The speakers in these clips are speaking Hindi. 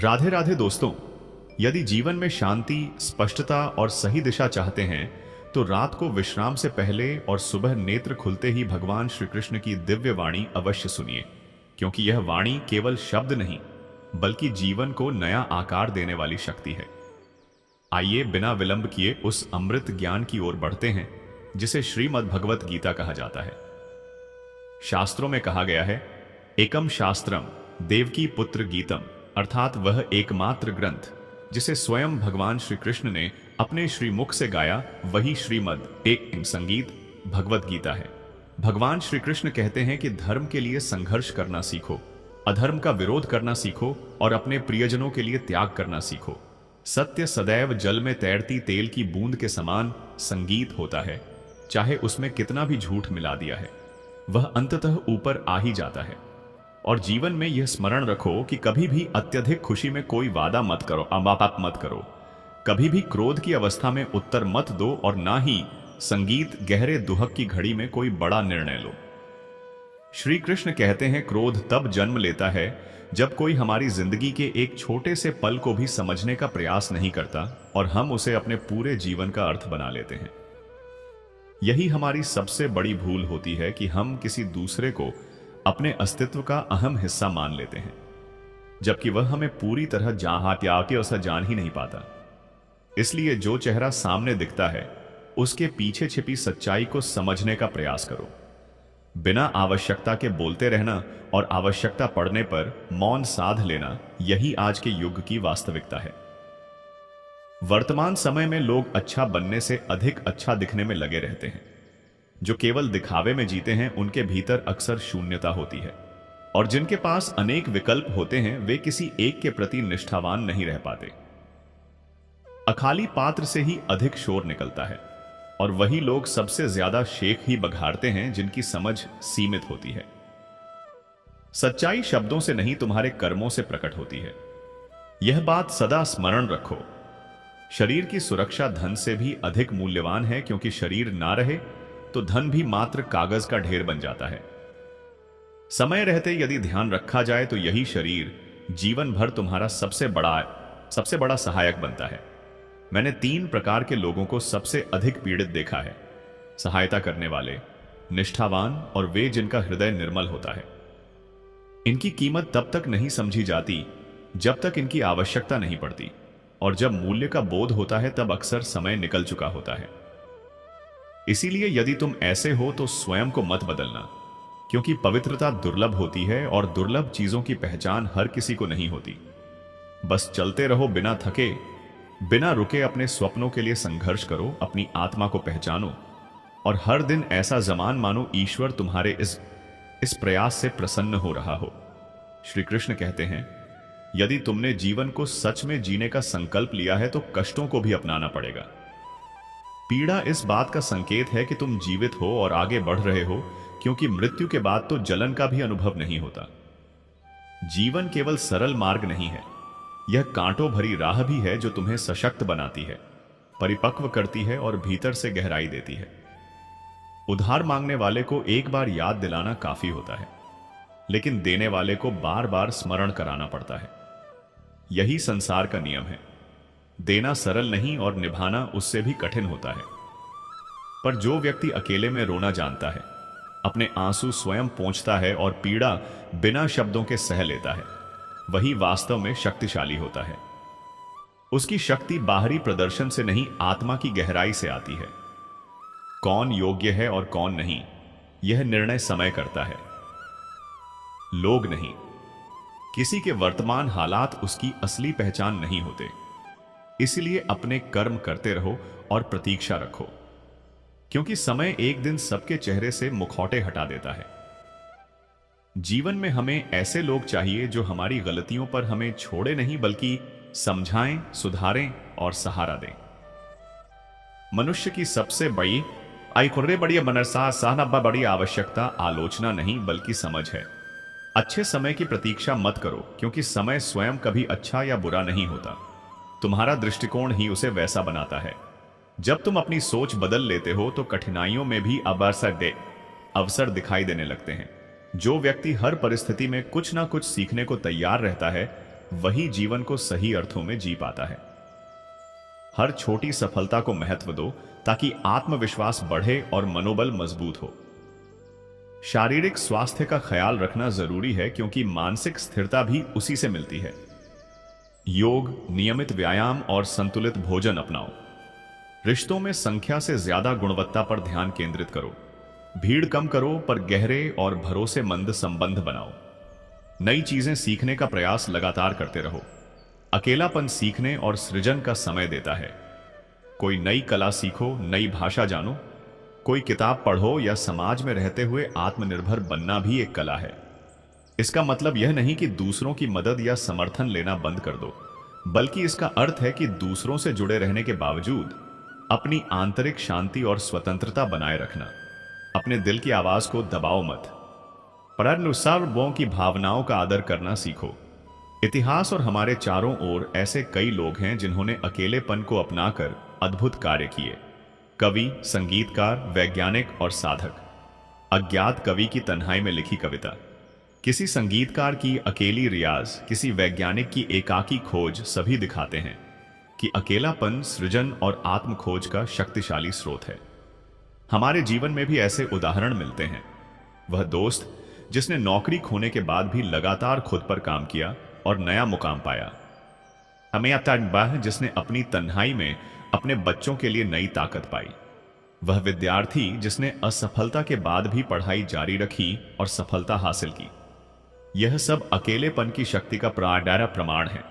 राधे राधे दोस्तों। यदि जीवन में शांति, स्पष्टता और सही दिशा चाहते हैं तो रात को विश्राम से पहले और सुबह नेत्र खुलते ही भगवान श्री कृष्ण की दिव्य वाणी अवश्य सुनिए, क्योंकि यह वाणी केवल शब्द नहीं बल्कि जीवन को नया आकार देने वाली शक्ति है। आइए बिना विलंब किए उस अमृत ज्ञान की ओर बढ़ते हैं जिसे श्रीमद् भगवत गीता कहा जाता है। शास्त्रों में कहा गया है, एकम शास्त्रम देवकी पुत्र गीतम, अर्थात वह एकमात्र ग्रंथ जिसे स्वयं भगवान श्री कृष्ण ने अपने श्रीमुख से गाया, वही श्रीमद् एक संगीत भगवत गीता है। भगवान श्री कृष्ण कहते हैं कि धर्म के लिए संघर्ष करना सीखो, अधर्म का विरोध करना सीखो और अपने प्रियजनों के लिए त्याग करना सीखो। सत्य सदैव जल में तैरती तेल की बूंद के समान संगीत होता है, चाहे उसमें कितना भी झूठ मिला दिया है, वह अंततः ऊपर आ ही जाता है। और जीवन में यह स्मरण रखो कि कभी भी अत्यधिक खुशी में कोई वादा मत करो, अमापाप मत करो। कभी भी क्रोध की अवस्था में उत्तर मत दो और ना ही संगीत गहरे दुहक की घड़ी में कोई बड़ा निर्णय लो। श्री कृष्ण कहते हैं, क्रोध तब जन्म लेता है जब कोई हमारी जिंदगी के एक छोटे से पल को भी समझने का प्रयास नहीं करता और हम उसे अपने पूरे जीवन का अर्थ बना लेते हैं। यही हमारी सबसे बड़ी भूल होती है कि हम किसी दूसरे को अपने अस्तित्व का अहम हिस्सा मान लेते हैं, जबकि वह हमें पूरी तरह जान ही नहीं पाता। इसलिए जो चेहरा सामने दिखता है उसके पीछे छिपी सच्चाई को समझने का प्रयास करो। बिना आवश्यकता के बोलते रहना और आवश्यकता पड़ने पर मौन साध लेना, यही आज के युग की वास्तविकता है। वर्तमान समय में लोग अच्छा बनने से अधिक अच्छा दिखने में लगे रहते हैं। जो केवल दिखावे में जीते हैं उनके भीतर अक्सर शून्यता होती है, और जिनके पास अनेक विकल्प होते हैं वे किसी एक के प्रति निष्ठावान नहीं रह पाते। अखाली पात्र से ही अधिक शोर निकलता है, और वही लोग सबसे ज्यादा शेख ही बघारते हैं जिनकी समझ सीमित होती है। सच्चाई शब्दों से नहीं, तुम्हारे कर्मों से प्रकट होती है। यह बात सदा स्मरण रखो। शरीर की सुरक्षा धन से भी अधिक मूल्यवान है, क्योंकि शरीर ना रहे तो धन भी मात्र कागज का ढेर बन जाता है। समय रहते यदि ध्यान रखा जाए तो यही शरीर जीवन भर तुम्हारा सबसे बड़ा सहायक बनता है। मैंने 3 प्रकार के लोगों को सबसे अधिक पीड़ित देखा है: सहायता करने वाले, निष्ठावान और वे जिनका हृदय निर्मल होता है। इनकी कीमत तब तक नहीं समझी जाती जब तक इनकी आवश्यकता नहीं पड़ती, और जब मूल्य का बोध होता है तब अक्सर समय निकल चुका होता है। इसीलिए यदि तुम ऐसे हो तो स्वयं को मत बदलना, क्योंकि पवित्रता दुर्लभ होती है और दुर्लभ चीजों की पहचान हर किसी को नहीं होती। बस चलते रहो बिना थके, बिना रुके अपने स्वप्नों के लिए संघर्ष करो, अपनी आत्मा को पहचानो और हर दिन ऐसा जमान मानो ईश्वर तुम्हारे इस प्रयास से प्रसन्न हो रहा हो। श्री कृष्ण कहते हैं, यदि तुमने जीवन को सच में जीने का संकल्प लिया है तो कष्टों को भी अपनाना पड़ेगा। पीड़ा इस बात का संकेत है कि तुम जीवित हो और आगे बढ़ रहे हो, क्योंकि मृत्यु के बाद तो जलन का भी अनुभव नहीं होता। जीवन केवल सरल मार्ग नहीं है, यह कांटों भरी राह भी है जो तुम्हें सशक्त बनाती है, परिपक्व करती है और भीतर से गहराई देती है। उधार मांगने वाले को एक बार याद दिलाना काफी होता है, लेकिन देने वाले को बार बार स्मरण कराना पड़ता है। यही संसार का नियम है। देना सरल नहीं और निभाना उससे भी कठिन होता है। पर जो व्यक्ति अकेले में रोना जानता है, अपने आंसू स्वयं पोंछता है और पीड़ा बिना शब्दों के सह लेता है, वही वास्तव में शक्तिशाली होता है। उसकी शक्ति बाहरी प्रदर्शन से नहीं, आत्मा की गहराई से आती है। कौन योग्य है और कौन नहीं, यह निर्णय समय करता है, लोग नहीं। किसी के वर्तमान हालात उसकी असली पहचान नहीं होते। इसलिए अपने कर्म करते रहो और प्रतीक्षा रखो, क्योंकि समय एक दिन सबके चेहरे से मुखौटे हटा देता है। जीवन में हमें ऐसे लोग चाहिए जो हमारी गलतियों पर हमें छोड़े नहीं बल्कि समझाएं, सुधारें और सहारा दें। मनुष्य की सबसे बड़ी आवश्यकता आलोचना नहीं बल्कि समझ है। अच्छे समय की प्रतीक्षा मत करो, क्योंकि समय स्वयं कभी अच्छा या बुरा नहीं होता। तुम्हारा दृष्टिकोण ही उसे वैसा बनाता है। जब तुम अपनी सोच बदल लेते हो तो कठिनाइयों में भी अवसर दिखाई देने लगते हैं। जो व्यक्ति हर परिस्थिति में कुछ ना कुछ सीखने को तैयार रहता है, वही जीवन को सही अर्थों में जी पाता है। हर छोटी सफलता को महत्व दो ताकि आत्मविश्वास बढ़े और मनोबल मजबूत हो। शारीरिक स्वास्थ्य का ख्याल रखना जरूरी है क्योंकि मानसिक स्थिरता भी उसी से मिलती है। योग, नियमित व्यायाम और संतुलित भोजन अपनाओ। रिश्तों में संख्या से ज्यादा गुणवत्ता पर ध्यान केंद्रित करो। भीड़ कम करो पर गहरे और भरोसेमंद संबंध बनाओ। नई चीजें सीखने का प्रयास लगातार करते रहो। अकेलापन सीखने और सृजन का समय देता है। कोई नई कला सीखो, नई भाषा जानो, कोई किताब पढ़ो या समाज में रहते हुए आत्मनिर्भर बनना भी एक कला है। इसका मतलब यह नहीं कि दूसरों की मदद या समर्थन लेना बंद कर दो, बल्कि इसका अर्थ है कि दूसरों से जुड़े रहने के बावजूद अपनी आंतरिक शांति और स्वतंत्रता बनाए रखना। अपने दिल की आवाज को दबाओ मत, पर अनुसारों की भावनाओं का आदर करना सीखो। इतिहास और हमारे चारों ओर ऐसे कई लोग हैं जिन्होंने अकेलेपन को अपनाकर अद्भुत कार्य किए। कवि, संगीतकार, वैज्ञानिक और साधक। अज्ञात कवि की तन्हाई में लिखी कविता, किसी संगीतकार की अकेली रियाज, किसी वैज्ञानिक की एकाकी खोज सभी दिखाते हैं कि अकेलापन सृजन और आत्म खोज का शक्तिशाली स्रोत है। हमारे जीवन में भी ऐसे उदाहरण मिलते हैं। वह दोस्त जिसने नौकरी खोने के बाद भी लगातार खुद पर काम किया और नया मुकाम पाया। हमें बाह जिसने अपनी तन्हाई में अपने बच्चों के लिए नई ताकत पाई। वह विद्यार्थी जिसने असफलता के बाद भी पढ़ाई जारी रखी और सफलता हासिल की। यह सब अकेलेपन की शक्ति का प्राडारा प्रमाण है।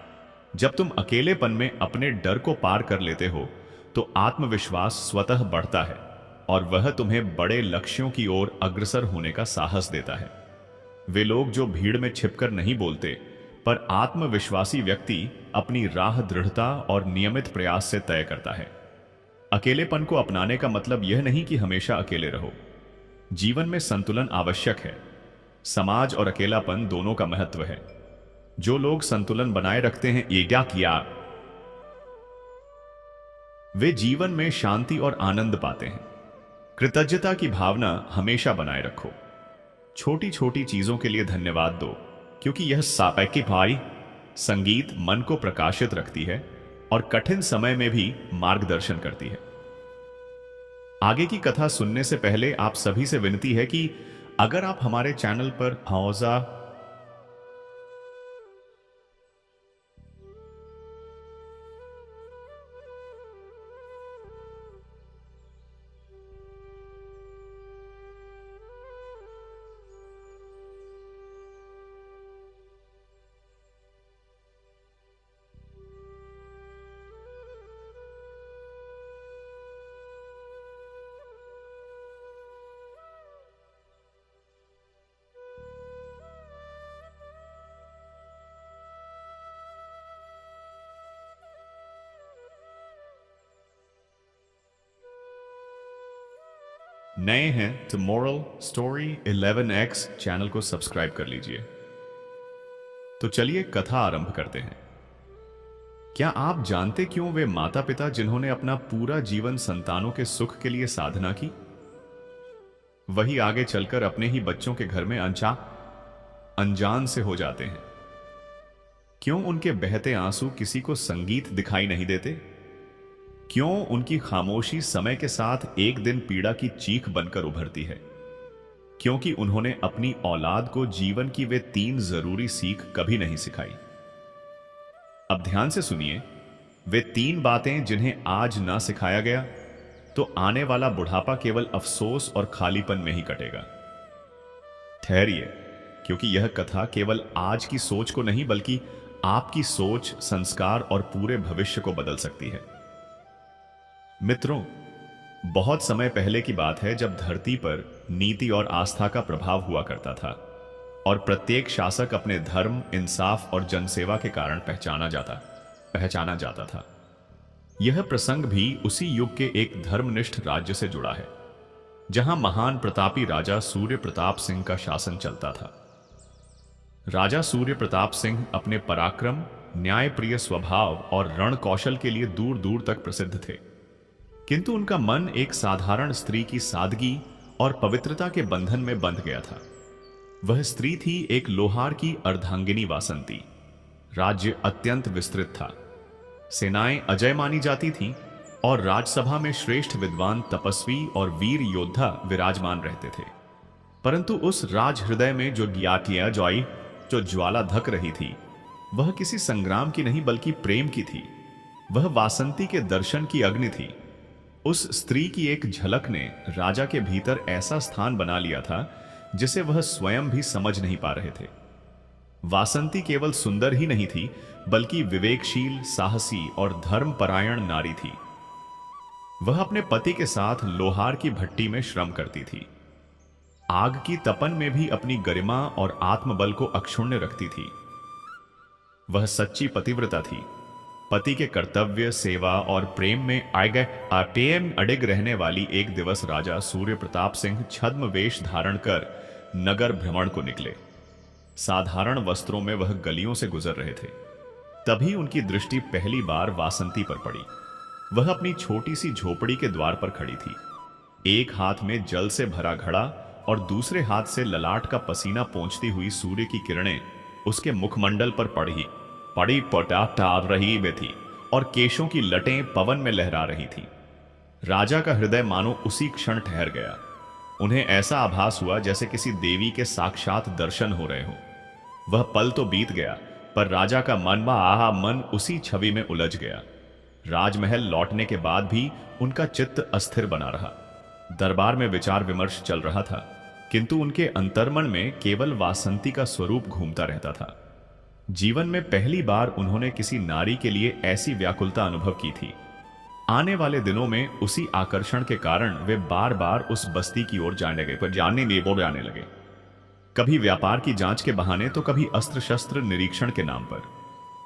जब तुम अकेलेपन में अपने डर को पार कर लेते हो तो आत्मविश्वास स्वतः बढ़ता है और वह तुम्हें बड़े लक्ष्यों की ओर अग्रसर होने का साहस देता है। वे लोग जो भीड़ में छिपकर नहीं बोलते, पर आत्मविश्वासी व्यक्ति अपनी राह दृढ़ता और नियमित प्रयास से तय करता है। अकेलेपन को अपनाने का मतलब यह नहीं कि हमेशा अकेले रहो। जीवन में संतुलन आवश्यक है। समाज और अकेलापन दोनों का महत्व है। जो लोग संतुलन बनाए रखते हैं, ये क्या किया, वे जीवन में शांति और आनंद पाते हैं। कृतज्ञता की भावना हमेशा बनाए रखो। छोटी छोटी चीजों के लिए धन्यवाद दो, क्योंकि यह सापेक्षिक भाई संगीत मन को प्रकाशित रखती है और कठिन समय में भी मार्गदर्शन करती है। आगे की कथा सुनने से पहले आप सभी से विनती है कि अगर आप हमारे चैनल पर हौजा नए हैं तो मोरल स्टोरी 11x चैनल को सब्सक्राइब कर लीजिए। तो चलिए कथा आरंभ करते हैं। क्या आप जानते क्यों वे माता पिता जिन्होंने अपना पूरा जीवन संतानों के सुख के लिए साधना की, वही आगे चलकर अपने ही बच्चों के घर में अनजान से हो जाते हैं? क्यों उनके बहते आंसू किसी को संगीत दिखाई नहीं देते? क्यों उनकी खामोशी समय के साथ एक दिन पीड़ा की चीख बनकर उभरती है? क्योंकि उन्होंने अपनी औलाद को जीवन की वे 3 जरूरी सीख कभी नहीं सिखाई। अब ध्यान से सुनिए, वे 3 बातें जिन्हें आज ना सिखाया गया तो आने वाला बुढ़ापा केवल अफसोस और खालीपन में ही कटेगा। ठहरिए, क्योंकि यह कथा केवल आज की सोच को नहीं बल्कि आपकी सोच, संस्कार और पूरे भविष्य को बदल सकती है। मित्रों, बहुत समय पहले की बात है जब धरती पर नीति और आस्था का प्रभाव हुआ करता था और प्रत्येक शासक अपने धर्म, इंसाफ और जनसेवा के कारण पहचाना जाता था। यह प्रसंग भी उसी युग के एक धर्मनिष्ठ राज्य से जुड़ा है जहां महान प्रतापी राजा सूर्य प्रताप सिंह का शासन चलता था। राजा सूर्य प्रताप सिंह अपने पराक्रम, न्यायप्रिय स्वभाव और रण कौशल के लिए दूर दूर तक प्रसिद्ध थे, किंतु उनका मन एक साधारण स्त्री की सादगी और पवित्रता के बंधन में बंध गया था। वह स्त्री थी एक लोहार की अर्धांगिनी वासंती। राज्य अत्यंत विस्तृत था। सेनाएं अजय मानी जाती थीं और राजसभा में श्रेष्ठ विद्वान, तपस्वी और वीर योद्धा विराजमान रहते थे। परंतु उस राज हृदय में जो ज्ञातिया जॉई जो ज्वाला धक रही थी, वह किसी संग्राम की नहीं बल्कि प्रेम की थी। वह वासंती के दर्शन की अग्नि थी। उस स्त्री की एक झलक ने राजा के भीतर ऐसा स्थान बना लिया था जिसे वह स्वयं भी समझ नहीं पा रहे थे। वासंती केवल सुंदर ही नहीं थी, बल्कि विवेकशील, साहसी और धर्मपरायण नारी थी। वह अपने पति के साथ लोहार की भट्टी में श्रम करती थी। आग की तपन में भी अपनी गरिमा और आत्मबल को अक्षुण्ण रखती थी। वह सच्ची पतिव्रता थी। पति के कर्तव्य, सेवा और प्रेम में अडिग रहने वाली एक दिवस राजा सूर्य प्रताप सिंह छद्म वेश धारण कर नगर भ्रमण को निकले। साधारण वस्त्रों में वह गलियों से गुजर रहे थे। तभी उनकी दृष्टि पहली बार वासंती पर पड़ी। वह अपनी छोटी सी झोपड़ी के द्वार पर खड़ी थी। एक हाथ में जल से भरा घड़ा और दूसरे हाथ से ललाट का पसीना पोंछती हुई सूर्य की किरणें उसके मुखमंडल पर पड़ी पटाटार रही में थी और केशों की लटें पवन में लहरा रही थी। राजा का हृदय मानो उसी क्षण ठहर गया। उन्हें ऐसा आभास हुआ जैसे किसी देवी के साक्षात दर्शन हो रहे हो। वह पल तो बीत गया, पर राजा का मन उसी छवि में उलझ गया। राजमहल लौटने के बाद भी उनका चित्त अस्थिर बना रहा। दरबार में विचार विमर्श चल रहा था, किंतु उनके अंतर्मन में केवल वासंती का स्वरूप घूमता रहता था। जीवन में पहली बार उन्होंने किसी नारी के लिए ऐसी व्याकुलता अनुभव की थी। आने वाले दिनों में उसी आकर्षण के कारण वे बार बार उस बस्ती की ओर जाने लगे। कभी व्यापार की जांच के बहाने तो कभी अस्त्र शस्त्र निरीक्षण के नाम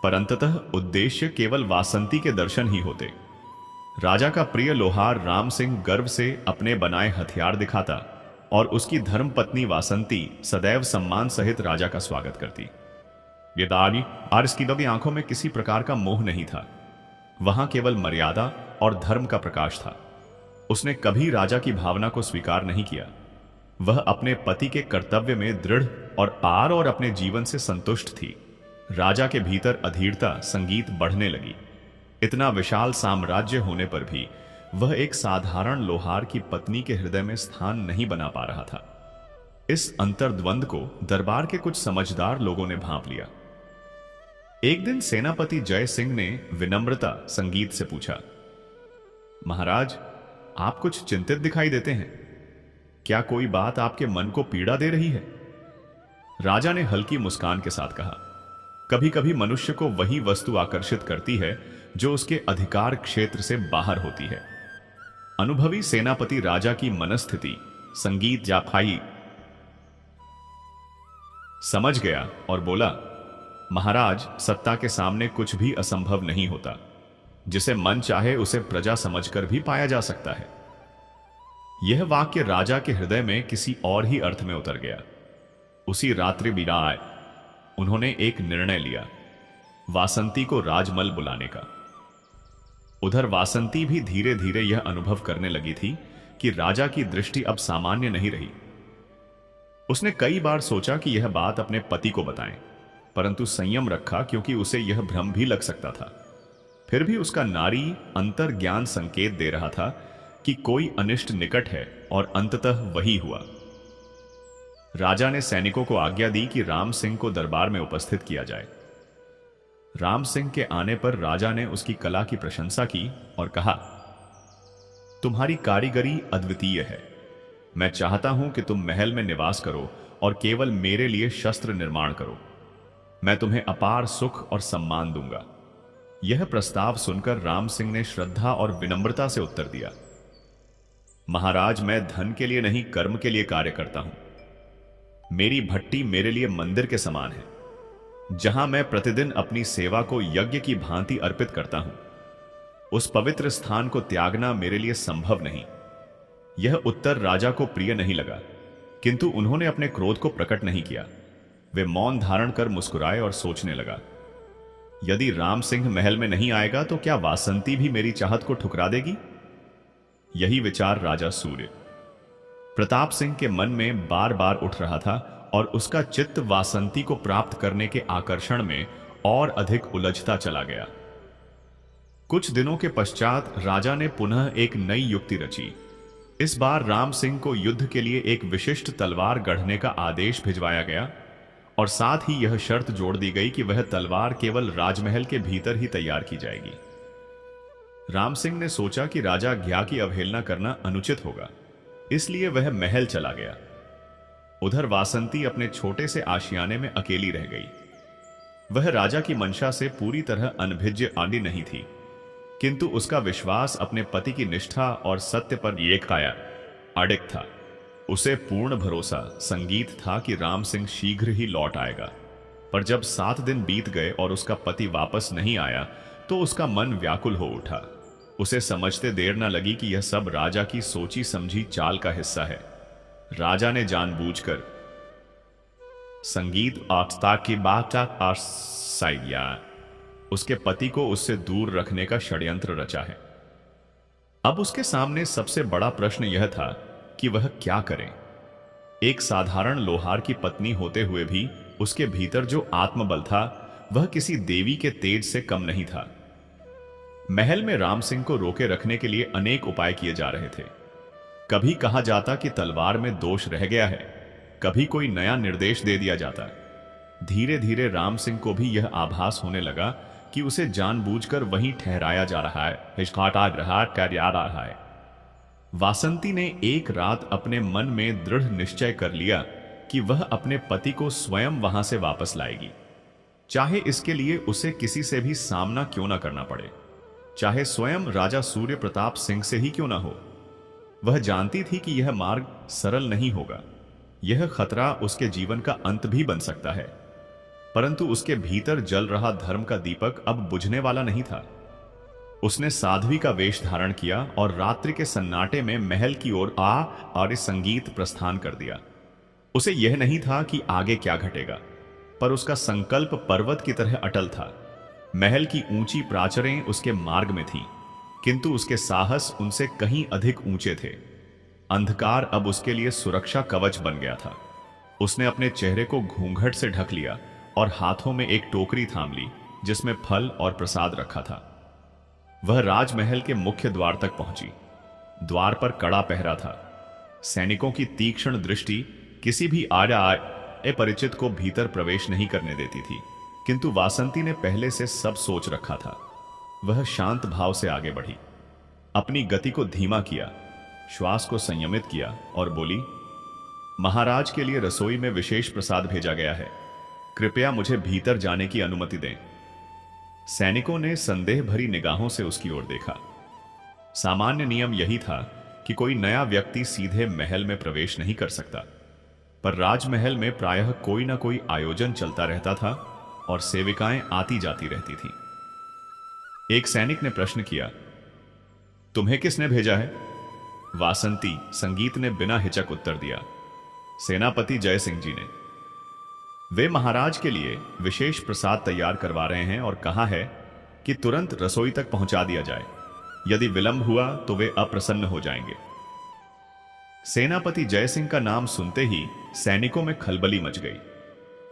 पर अंततः उद्देश्य केवल वासंती के दर्शन ही होते। राजा का प्रिय लोहार राम सिंह गर्व से अपने बनाए हथियार दिखाता और उसकी धर्मपत्नी वासंती सदैव सम्मान सहित राजा का स्वागत करती। यदारी आरस्कीदो की आंखों में किसी प्रकार का मोह नहीं था। वहां केवल मर्यादा और धर्म का प्रकाश था। उसने कभी राजा की भावना को स्वीकार नहीं किया। वह अपने पति के कर्तव्य में दृढ़ और अपने जीवन से संतुष्ट थी। राजा के भीतर अधीरता संगीत बढ़ने लगी। इतना विशाल साम्राज्य होने पर भी वह एक साधारण लोहार की पत्नी के हृदय में स्थान नहीं बना पा रहा था। इस अंतर्द्वंद को दरबार के कुछ समझदार लोगों ने भांप लिया। एक दिन सेनापति जय सिंह ने विनम्रता संगीत से पूछा, महाराज, आप कुछ चिंतित दिखाई देते हैं। क्या कोई बात आपके मन को पीड़ा दे रही है? राजा ने हल्की मुस्कान के साथ कहा, कभी कभी मनुष्य को वही वस्तु आकर्षित करती है जो उसके अधिकार क्षेत्र से बाहर होती है। अनुभवी सेनापति राजा की मनस्थिति संगीत जाफाई समझ गया और बोला, महाराज, सत्ता के सामने कुछ भी असंभव नहीं होता। जिसे मन चाहे उसे प्रजा समझकर भी पाया जा सकता है। यह वाक्य राजा के हृदय में किसी और ही अर्थ में उतर गया। उसी रात्रि बिराए उन्होंने एक निर्णय लिया, वासंती को राजमल बुलाने का। उधर वासंती भी धीरे धीरे यह अनुभव करने लगी थी कि राजा की दृष्टि अब सामान्य नहीं रही। उसने कई बार सोचा कि यह बात अपने पति को बताएं, परंतु संयम रखा क्योंकि उसे यह भ्रम भी लग सकता था। फिर भी उसका नारी अंतर्ज्ञान संकेत दे रहा था कि कोई अनिष्ट निकट है, और अंततः वही हुआ। राजा ने सैनिकों को आज्ञा दी कि राम सिंह को दरबार में उपस्थित किया जाए। राम सिंह के आने पर राजा ने उसकी कला की प्रशंसा की और कहा, तुम्हारी कारीगरी अद्वितीय है। मैं चाहता हूं कि तुम महल में निवास करो और केवल मेरे लिए शस्त्र निर्माण करो। मैं तुम्हें अपार सुख और सम्मान दूंगा। यह प्रस्ताव सुनकर राम सिंह ने श्रद्धा और विनम्रता से उत्तर दिया, महाराज, मैं धन के लिए नहीं, कर्म के लिए कार्य करता हूं। मेरी भट्टी मेरे लिए मंदिर के समान है, जहां मैं प्रतिदिन अपनी सेवा को यज्ञ की भांति अर्पित करता हूं। उस पवित्र स्थान को त्यागना मेरे लिए संभव नहीं। यह उत्तर राजा को प्रिय नहीं लगा, किंतु उन्होंने अपने क्रोध को प्रकट नहीं किया। वे मौन धारण कर मुस्कुराए और सोचने लगा, यदि राम सिंह महल में नहीं आएगा तो क्या वासंती भी मेरी चाहत को ठुकरा देगी? यही विचार राजा सूर्य प्रताप सिंह के मन में बार बार उठ रहा था और उसका चित्त वासंती को प्राप्त करने के आकर्षण में और अधिक उलझता चला गया। कुछ दिनों के पश्चात राजा ने पुनः एक नई युक्ति रची। इस बार राम सिंह को युद्ध के लिए एक विशिष्ट तलवार गढ़ने का आदेश भिजवाया गया और साथ ही यह शर्त जोड़ दी गई कि वह तलवार केवल राजमहल के भीतर ही तैयार की जाएगी। राम सिंह ने सोचा कि राजा आज्ञा की अवहेलना करना अनुचित होगा, इसलिए वह महल चला गया। उधर वासंती अपने छोटे से आशियाने में अकेली रह गई। वह राजा की मंशा से पूरी तरह अनभिज्य आनी नहीं थी, किंतु उसका विश्वास अपने पति की निष्ठा और सत्य पर एक काया अडिग था। उसे पूर्ण भरोसा संगीत था कि राम सिंह शीघ्र ही लौट आएगा। पर जब 7 दिन बीत गए और उसका पति वापस नहीं आया तो उसका मन व्याकुल हो उठा। उसे समझते देर न लगी कि यह सब राजा की सोची समझी चाल का हिस्सा है। राजा ने जानबूझकर संगीत की बात उसके पति को उससे दूर रखने का षड्यंत्र रचा है। अब उसके सामने सबसे बड़ा प्रश्न यह था कि वह क्या करे। एक साधारण लोहार की पत्नी होते हुए भी उसके भीतर जो आत्मबल था वह किसी देवी के तेज से कम नहीं था। महल में राम सिंह को रोके रखने के लिए अनेक उपाय किए जा रहे थे। कभी कहा जाता कि तलवार में दोष रह गया है, कभी कोई नया निर्देश दे दिया जाता। धीरे धीरे राम सिंह को भी यह आभास होने लगा कि उसे जानबूझकर वहीं ठहराया जा रहा है। वासंती ने एक रात अपने मन में दृढ़ निश्चय कर लिया कि वह अपने पति को स्वयं वहां से वापस लाएगी, चाहे इसके लिए उसे किसी से भी सामना क्यों ना करना पड़े, चाहे स्वयं राजा सूर्य प्रताप सिंह से ही क्यों ना हो। वह जानती थी कि यह मार्ग सरल नहीं होगा, यह खतरा उसके जीवन का अंत भी बन सकता है, परंतु उसके भीतर जल रहा धर्म का दीपक अब बुझने वाला नहीं था। उसने साध्वी का वेश धारण किया और रात्रि के सन्नाटे में महल की ओर और संगीत प्रस्थान कर दिया। उसे यह नहीं था कि आगे क्या घटेगा, पर उसका संकल्प पर्वत की तरह अटल था। महल की ऊंची प्राचरें उसके मार्ग में थीं, किंतु उसके साहस उनसे कहीं अधिक ऊंचे थे। अंधकार अब उसके लिए सुरक्षा कवच बन गया था। उसने अपने चेहरे को घूंघट से ढक लिया और हाथों में एक टोकरी थाम ली जिसमें फल और प्रसाद रखा था। वह राजमहल के मुख्य द्वार तक पहुंची। द्वार पर कड़ा पहरा था। सैनिकों की तीक्ष्ण दृष्टि किसी भी अपरिचित को भीतर प्रवेश नहीं करने देती थी, किंतु वासंती ने पहले से सब सोच रखा था। वह शांत भाव से आगे बढ़ी, अपनी गति को धीमा किया, श्वास को संयमित किया और बोली, महाराज के लिए रसोई में विशेष प्रसाद भेजा गया है, कृपया मुझे भीतर जाने की अनुमति दें। सैनिकों ने संदेह भरी निगाहों से उसकी ओर देखा। सामान्य नियम यही था कि कोई नया व्यक्ति सीधे महल में प्रवेश नहीं कर सकता, पर राजमहल में प्रायः कोई ना कोई आयोजन चलता रहता था और सेविकाएं आती जाती रहती थीं। एक सैनिक ने प्रश्न किया, तुम्हें किसने भेजा है? वासंती संगीत ने बिना हिचक उत्तर दिया, सेनापति जय सिंह जी ने। वे महाराज के लिए विशेष प्रसाद तैयार करवा रहे हैं और कहा है कि तुरंत रसोई तक पहुंचा दिया जाए। यदि विलंब हुआ तो वे अप्रसन्न हो जाएंगे। सेनापति जय सिंह का नाम सुनते ही सैनिकों में खलबली मच गई।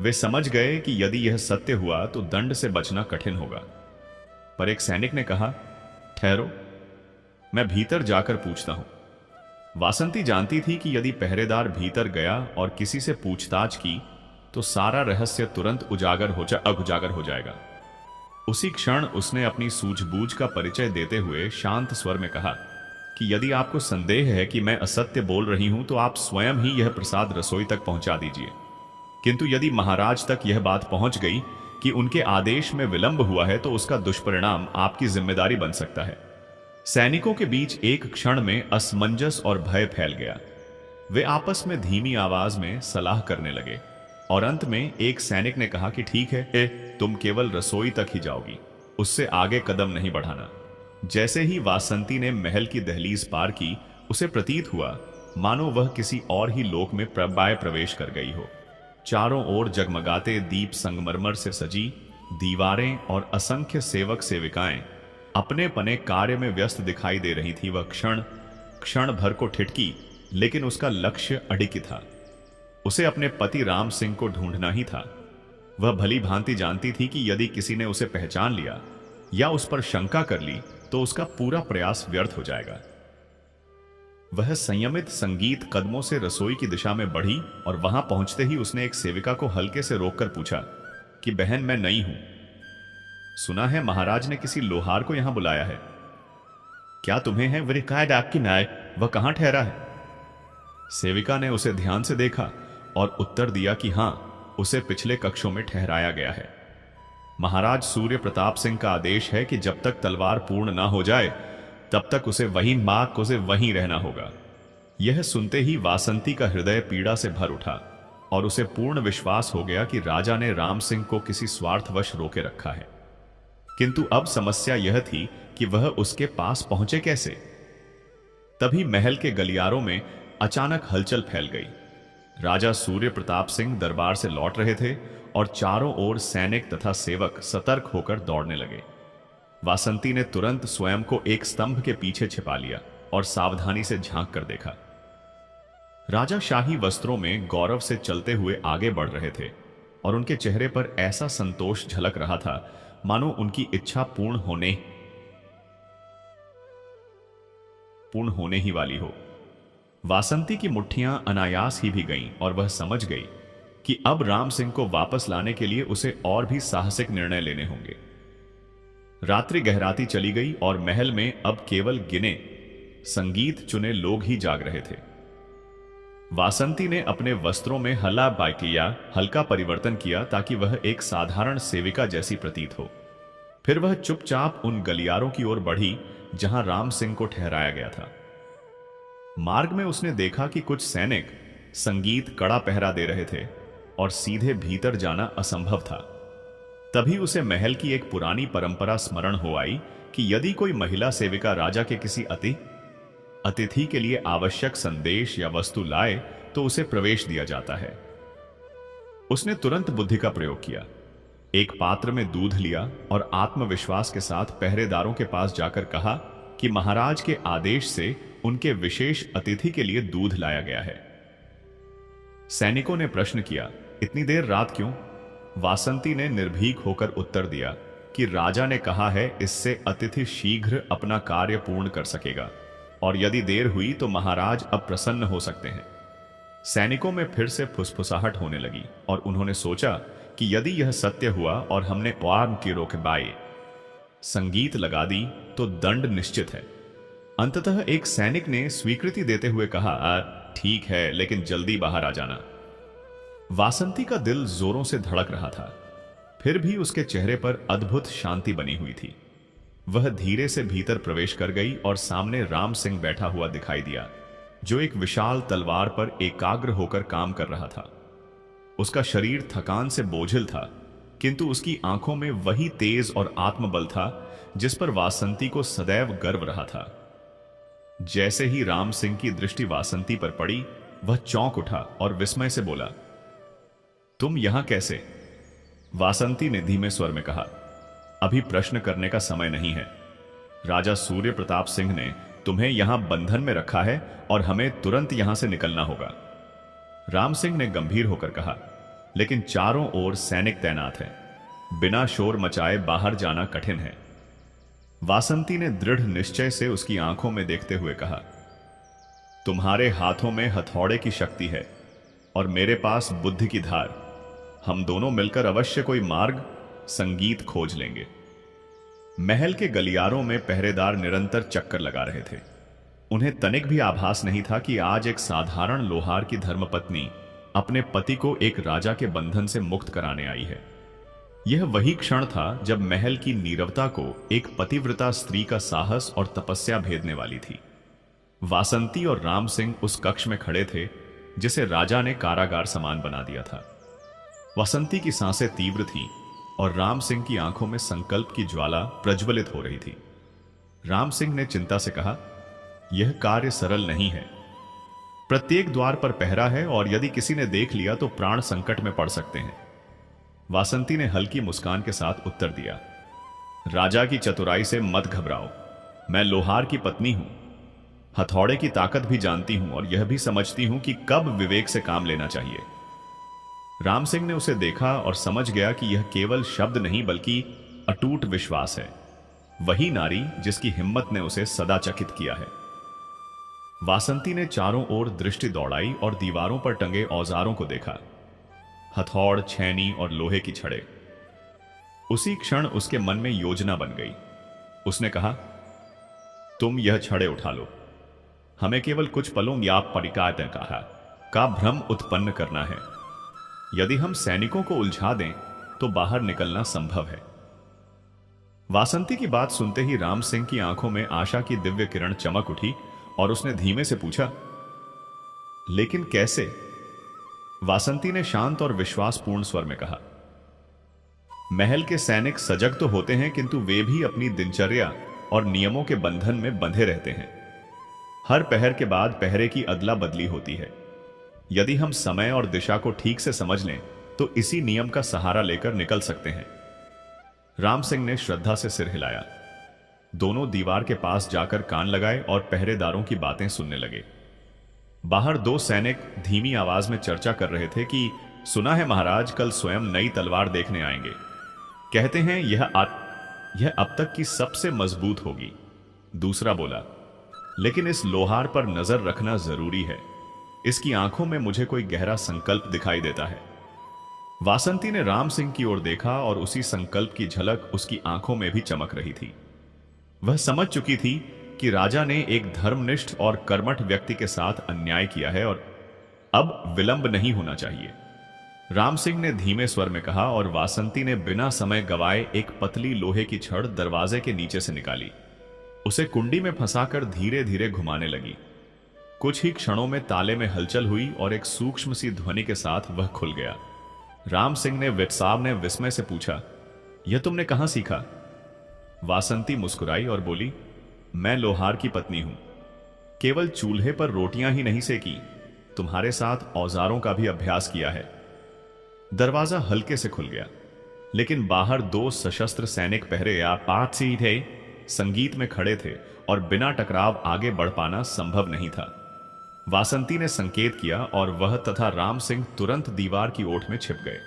वे समझ गए कि यदि यह सत्य हुआ तो दंड से बचना कठिन होगा। पर एक सैनिक ने कहा, ठहरो, मैं भीतर जाकर पूछता हूं। वासंती जानती थी कि यदि पहरेदार भीतर गया और किसी से पूछताछ की तो सारा रहस्य तुरंत उजागर हो जाएगा। उसी क्षण उसने अपनी सूझबूझ का परिचय देते हुए शांत स्वर में कहा कि यदि आपको संदेह है कि मैं असत्य बोल रही हूं तो आप स्वयं ही यह प्रसाद रसोई तक पहुंचा दीजिए, किंतु यदि महाराज तक यह बात पहुंच गई कि उनके आदेश में विलंब हुआ है तो उसका दुष्परिणाम आपकी जिम्मेदारी बन सकता है। सैनिकों के बीच एक क्षण में असमंजस और भय फैल गया। वे आपस में धीमी आवाज में सलाह करने लगे और अंत में एक सैनिक ने कहा कि ठीक है, तुम केवल रसोई तक ही जाओगी, उससे आगे कदम नहीं बढ़ाना। जैसे ही वासंती ने महल की दहलीज पार की, उसे प्रतीत हुआ मानो वह किसी और ही लोक में प्रवेश कर गई हो। चारों ओर जगमगाते दीप, संगमरमर से सजी दीवारें और असंख्य सेवक सेविकाएं अपने पने कार्य में व्यस्त दिखाई दे रही थी। वह क्षण भर को ठिठकी, लेकिन उसका लक्ष्य अडिग था। उसे अपने पति राम सिंह को ढूंढना ही था। वह भली भांति जानती थी कि यदि किसी ने उसे पहचान लिया या उस पर शंका कर ली तो उसका पूरा प्रयास व्यर्थ हो जाएगा। वह संयमित संगीत कदमों से रसोई की दिशा में बढ़ी और वहां पहुंचते ही उसने एक सेविका को हल्के से रोककर पूछा कि बहन, मैं नई हूं। सुना है महाराज ने किसी लोहार को यहां बुलाया है। क्या तुम्हें है वह आपकी नाय? वह कहां ठहरा है? सेविका ने उसे ध्यान से देखा और उत्तर दिया कि हां, उसे पिछले कक्षों में ठहराया गया है। महाराज सूर्य प्रताप सिंह का आदेश है कि जब तक तलवार पूर्ण ना हो जाए तब तक उसे वहीं रहना होगा। यह सुनते ही वासंती का हृदय पीड़ा से भर उठा और उसे पूर्ण विश्वास हो गया कि राजा ने राम सिंह को किसी स्वार्थवश रोके रखा है। किंतु अब समस्या यह थी कि वह उसके पास पहुंचे कैसे। तभी महल के गलियारों में अचानक हलचल फैल गई। राजा सूर्य प्रताप सिंह दरबार से लौट रहे थे और चारों ओर सैनिक तथा सेवक सतर्क होकर दौड़ने लगे। वासंती ने तुरंत स्वयं को एक स्तंभ के पीछे छिपा लिया और सावधानी से झांक कर देखा। राजा शाही वस्त्रों में गौरव से चलते हुए आगे बढ़ रहे थे और उनके चेहरे पर ऐसा संतोष झलक रहा था मानो उनकी इच्छा पूर्ण होने ही वाली हो। वासंती की मुट्ठियां अनायास ही भी गईं और वह समझ गई कि अब राम सिंह को वापस लाने के लिए उसे और भी साहसिक निर्णय लेने होंगे। रात्रि गहराती चली गई और महल में अब केवल गिने संगीत चुने लोग ही जाग रहे थे। वासंती ने अपने वस्त्रों में हल्का परिवर्तन किया ताकि वह एक साधारण सेविका जैसी प्रतीत हो। फिर वह चुपचाप उन गलियारों की ओर बढ़ी जहां राम सिंह को ठहराया गया था। मार्ग में उसने देखा कि कुछ सैनिक संगीत कड़ा पहरा दे रहे थे और सीधे भीतर जाना असंभव था। तभी उसे महल की एक पुरानी परंपरा स्मरण हो आई कि यदि कोई महिला सेविका राजा के किसी अतिथि के लिए आवश्यक संदेश या वस्तु लाए तो उसे प्रवेश दिया जाता है। उसने तुरंत बुद्धि का प्रयोग किया, एक पात्र में दूध लिया और आत्मविश्वास के साथ पहरेदारों के पास जाकर कहा कि महाराज के आदेश से उनके विशेष अतिथि के लिए दूध लाया गया है। सैनिकों ने प्रश्न किया, इतनी देर रात क्यों? वासंती ने निर्भीक होकर उत्तर दिया कि राजा ने कहा है इससे अतिथि शीघ्र अपना कार्य पूर्ण कर सकेगा और यदि देर हुई तो महाराज अब प्रसन्न हो सकते हैं। सैनिकों में फिर से फुसफुसाहट होने लगी और उन्होंने सोचा कि यदि यह सत्य हुआ और हमने वार्म की रोकबाई संगीत लगा दी तो दंड निश्चित है। अंततः एक सैनिक ने स्वीकृति देते हुए कहा, ठीक है, लेकिन जल्दी बाहर आ जाना। वासंती का दिल जोरों से धड़क रहा था, फिर भी उसके चेहरे पर अद्भुत शांति बनी हुई थी। वह धीरे से भीतर प्रवेश कर गई और सामने राम सिंह बैठा हुआ दिखाई दिया, जो एक विशाल तलवार पर एकाग्र होकर काम कर रहा था। उसका शरीर थकान से बोझिल था, किंतु उसकी आंखों में वही तेज और आत्मबल था जिस पर वासंती को सदैव गर्व रहा था। जैसे ही राम सिंह की दृष्टि वासंती पर पड़ी, वह चौंक उठा और विस्मय से बोला, तुम यहां कैसे? वासंती ने धीमे स्वर में कहा, अभी प्रश्न करने का समय नहीं है। राजा सूर्य प्रताप सिंह ने तुम्हें यहां बंधन में रखा है और हमें तुरंत यहां से निकलना होगा। राम सिंह ने गंभीर होकर कहा, लेकिन चारों ओर सैनिक तैनात हैं, बिना शोर मचाए बाहर जाना कठिन है। वासंती ने दृढ़ निश्चय से उसकी आंखों में देखते हुए कहा, तुम्हारे हाथों में हथौड़े की शक्ति है और मेरे पास बुद्धि की धार। हम दोनों मिलकर अवश्य कोई मार्ग संगीत खोज लेंगे। महल के गलियारों में पहरेदार निरंतर चक्कर लगा रहे थे। उन्हें तनिक भी आभास नहीं था कि आज एक साधारण लोहार की धर्मपत्नी अपने पति को एक राजा के बंधन से मुक्त कराने आई है। यह वही क्षण था जब महल की नीरवता को एक पतिव्रता स्त्री का साहस और तपस्या भेदने वाली थी। वासंती और राम सिंह उस कक्ष में खड़े थे जिसे राजा ने कारागार समान बना दिया था। वासंती की सांसें तीव्र थीं और राम सिंह की आंखों में संकल्प की ज्वाला प्रज्वलित हो रही थी। राम सिंह ने चिंता से कहा, यह कार्य सरल नहीं है। प्रत्येक द्वार पर पहरा है और यदि किसी ने देख लिया तो प्राण संकट में पड़ सकते हैं। वासंती ने हल्की मुस्कान के साथ उत्तर दिया, राजा की चतुराई से मत घबराओ। मैं लोहार की पत्नी हूं, हथौड़े की ताकत भी जानती हूं और यह भी समझती हूं कि कब विवेक से काम लेना चाहिए। राम सिंह ने उसे देखा और समझ गया कि यह केवल शब्द नहीं बल्कि अटूट विश्वास है, वही नारी जिसकी हिम्मत ने उसे सदा चकित किया है। वासंती ने चारों ओर दृष्टि दौड़ाई और दीवारों पर टंगे औजारों को देखा, हथौड़, छेनी और लोहे की छड़ें। उसी क्षण उसके मन में योजना बन गई। उसने कहा, तुम यह छड़े उठा लो। हमें केवल कुछ पलों या परिकायतें का भ्रम उत्पन्न करना है। यदि हम सैनिकों को उलझा दें तो बाहर निकलना संभव है। वासंती की बात सुनते ही राम सिंह की आंखों में आशा की दिव्य किरण चमक उठी और उसने धीमे से पूछा, लेकिन कैसे? वासंती ने शांत और विश्वासपूर्ण स्वर में कहा, महल के सैनिक सजग तो होते हैं, किंतु वे भी अपनी दिनचर्या और नियमों के बंधन में बंधे रहते हैं। हर पहर के बाद पहरे की अदला बदली होती है। यदि हम समय और दिशा को ठीक से समझ लें तो इसी नियम का सहारा लेकर निकल सकते हैं। राम सिंह ने श्रद्धा से सिर हिलाया। दोनों दीवार के पास जाकर कान लगाए और पहरेदारों की बातें सुनने लगे। बाहर दो सैनिक धीमी आवाज में चर्चा कर रहे थे कि सुना है महाराज कल स्वयं नई तलवार देखने आएंगे। कहते हैं यह अब तक की सबसे मजबूत होगी। दूसरा बोला, लेकिन इस लोहार पर नजर रखना जरूरी है। इसकी आंखों में मुझे कोई गहरा संकल्प दिखाई देता है। वासंती ने राम सिंह की ओर देखा और उसी संकल्प की झलक उसकी आंखों में भी चमक रही थी। वह समझ चुकी थी कि राजा ने एक धर्मनिष्ठ और कर्मठ व्यक्ति के साथ अन्याय किया है और अब विलंब नहीं होना चाहिए। राम सिंह ने धीमे स्वर में कहा और वासंती ने बिना समय गवाए एक पतली लोहे की छड़ दरवाजे के नीचे से निकाली। उसे कुंडी में फंसाकर धीरे धीरे घुमाने लगी। कुछ ही क्षणों में ताले में हलचल हुई और एक सूक्ष्म सी ध्वनि के साथ वह खुल गया। राम सिंह ने विस्मय से पूछा, यह तुमने कहां सीखा? वासंती मुस्कुराई और बोली, मैं लोहार की पत्नी हूं। केवल चूल्हे पर रोटियां ही नहीं सेकी, तुम्हारे साथ औजारों का भी अभ्यास किया है। दरवाजा हल्के से खुल गया, लेकिन बाहर दो सशस्त्र सैनिक पहरे या पाठ से ही थे, संगीत में खड़े थे और बिना टकराव आगे बढ़ पाना संभव नहीं था। वासंती ने संकेत किया और वह तथा राम सिंह तुरंत दीवार की ओट में छिप गए।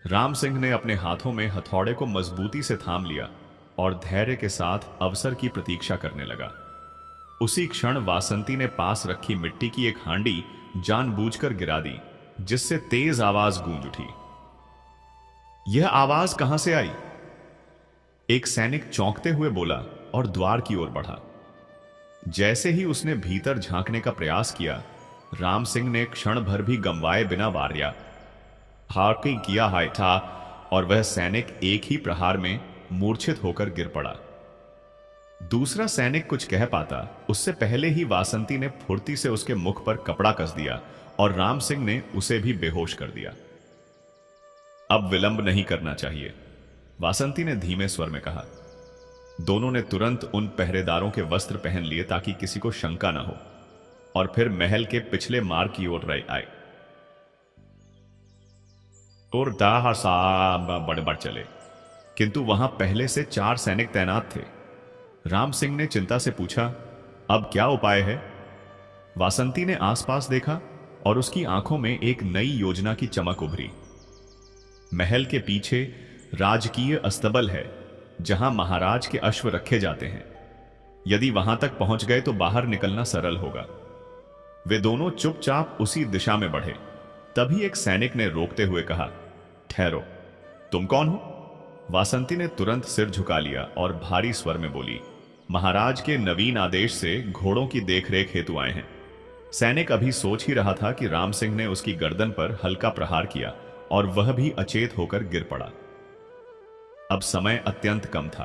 राम सिंह ने अपने हाथों में हथौड़े को मजबूती से थाम लिया और धैर्य के साथ अवसर की प्रतीक्षा करने लगा। उसी क्षण वासंती ने पास रखी मिट्टी की एक हांडी जानबूझकर गिरा दी, जिससे तेज आवाज गूंज उठी। यह आवाज कहां से आई? एक सैनिक चौंकते हुए बोला और द्वार की ओर बढ़ा। जैसे ही उसने भीतर झांकने का प्रयास किया, राम सिंह ने क्षण भर भी गंवाए बिना वार्या हार्किंग किया है था और वह सैनिक एक ही प्रहार में मूर्छित होकर गिर पड़ा। दूसरा सैनिक कुछ कह पाता उससे पहले ही वासंती ने फुर्ती से उसके मुख पर कपड़ा कस दिया और राम सिंह ने उसे भी बेहोश कर दिया। अब विलंब नहीं करना चाहिए, वासंती ने धीमे स्वर में कहा। दोनों ने तुरंत उन पहरेदारों के वस्त्र पहन लिए ताकि किसी को शंका न हो, और फिर महल के पिछले मार्ग की ओर आए और बढ़ चले, किंतु वहां पहले से 4 सैनिक तैनात थे। राम सिंह ने चिंता से पूछा, अब क्या उपाय है? वासंती ने आसपास देखा और उसकी आंखों में एक नई योजना की चमक उभरी। महल के पीछे राजकीय अस्तबल है, जहां महाराज के अश्व रखे जाते हैं। यदि वहां तक पहुंच गए तो बाहर निकलना सरल होगा। वे दोनों चुपचाप उसी दिशा में बढ़े। तभी एक सैनिक ने रोकते हुए कहा, ठहरो, तुम कौन हो? वासंती ने तुरंत सिर झुका लिया और भारी स्वर में बोली, महाराज के नवीन आदेश से घोड़ों की देखरेख हेतु आए हैं। सैनिक अभी सोच ही रहा था कि राम सिंह ने उसकी गर्दन पर हल्का प्रहार किया और वह भी अचेत होकर गिर पड़ा। अब समय अत्यंत कम था।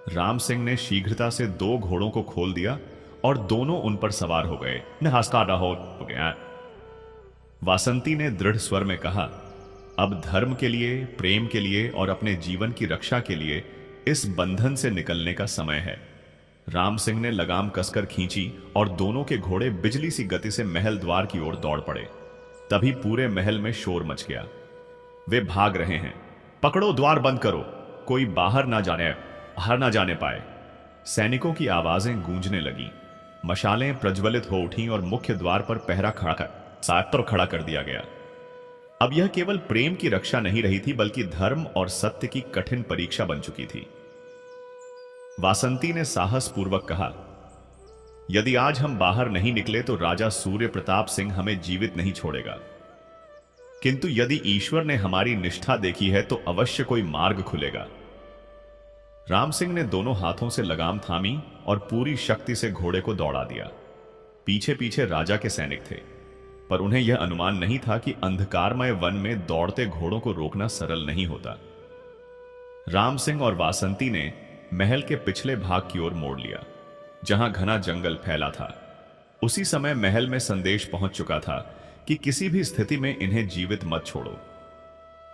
राम सिंह ने शीघ्रता से 2 घोड़ों को खोल दिया और दोनों उन पर सवार हो गए। हो गया। वासंती ने दृढ़ स्वर में कहा, अब धर्म के लिए, प्रेम के लिए और अपने जीवन की रक्षा के लिए इस बंधन से निकलने का समय है। राम सिंह ने लगाम कसकर खींची और दोनों के घोड़े बिजली सी गति से महल द्वार की ओर दौड़ पड़े। तभी पूरे महल में शोर मच गया। वे भाग रहे हैं, पकड़ो, द्वार बंद करो, कोई बाहर ना जाने पाए। सैनिकों की आवाजें गूंजने लगी। मशालें प्रज्वलित हो उठीं और मुख्य द्वार पर पहरा खड़ा कर दिया गया। अब यह केवल प्रेम की रक्षा नहीं रही थी, बल्कि धर्म और सत्य की कठिन परीक्षा बन चुकी थी। वासंती ने साहस पूर्वक कहा, यदि आज हम बाहर नहीं निकले तो राजा सूर्य प्रताप सिंह हमें जीवित नहीं छोड़ेगा, किंतु यदि ईश्वर ने हमारी निष्ठा देखी है तो अवश्य कोई मार्ग खुलेगा। राम सिंह ने दोनों हाथों से लगाम थामी और पूरी शक्ति से घोड़े को दौड़ा दिया। पीछे पीछे राजा के सैनिक थे, पर उन्हें यह अनुमान नहीं था कि अंधकारमय वन में दौड़ते घोड़ों को रोकना सरल नहीं होता। राम सिंह और वासंती ने महल के पिछले भाग की ओर मोड़ लिया, जहां घना जंगल फैला था। उसी समय महल में संदेश पहुंच चुका था कि किसी भी स्थिति में इन्हें जीवित मत छोड़ो।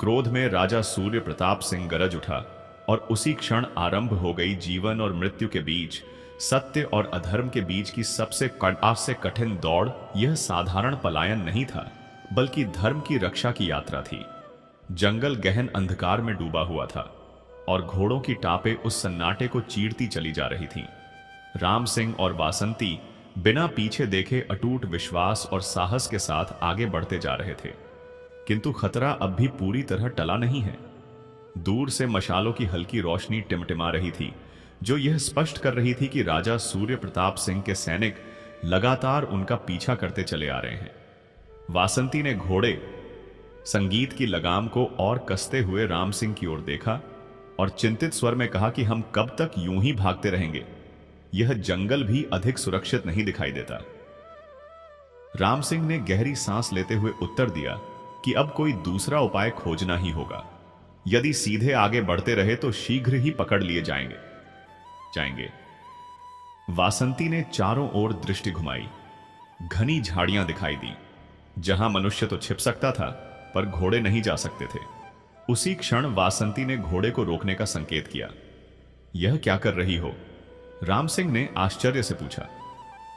क्रोध में राजा सूर्य प्रताप सिंह गरज उठा और उसी क्षण आरंभ हो गई जीवन और मृत्यु के बीच, सत्य और अधर्म के बीच की सबसे कठिन दौड़। यह साधारण पलायन नहीं था, बल्कि धर्म की रक्षा की यात्रा थी। जंगल गहन अंधकार में डूबा हुआ था और घोड़ों की टापें उस सन्नाटे को चीरती चली जा रही थीं। राम सिंह और वासंती बिना पीछे देखे अटूट विश्वास और साहस के साथ आगे बढ़ते जा रहे थे, किंतु खतरा अब भी पूरी तरह टला नहीं है। दूर से मशालों की हल्की रोशनी टिमटिमा रही थी, जो यह स्पष्ट कर रही थी कि राजा सूर्य प्रताप सिंह के सैनिक लगातार उनका पीछा करते चले आ रहे हैं। वासंती ने घोड़े संगीत की लगाम को और कसते हुए राम सिंह की ओर देखा और चिंतित स्वर में कहा कि हम कब तक यूं ही भागते रहेंगे? यह जंगल भी अधिक सुरक्षित नहीं दिखाई देता। राम सिंह ने गहरी सांस लेते हुए उत्तर दिया कि अब कोई दूसरा उपाय खोजना ही होगा। यदि सीधे आगे बढ़ते रहे तो शीघ्र ही पकड़ लिए जाएंगे। वासंती ने चारों ओर दृष्टि घुमाई। घनी झाड़ियां दिखाई दी, जहां मनुष्य तो छिप सकता था, पर घोड़े नहीं जा सकते थे। उसी क्षण वासंती ने घोड़े को रोकने का संकेत किया। यह क्या कर रही हो? राम सिंह ने आश्चर्य से पूछा।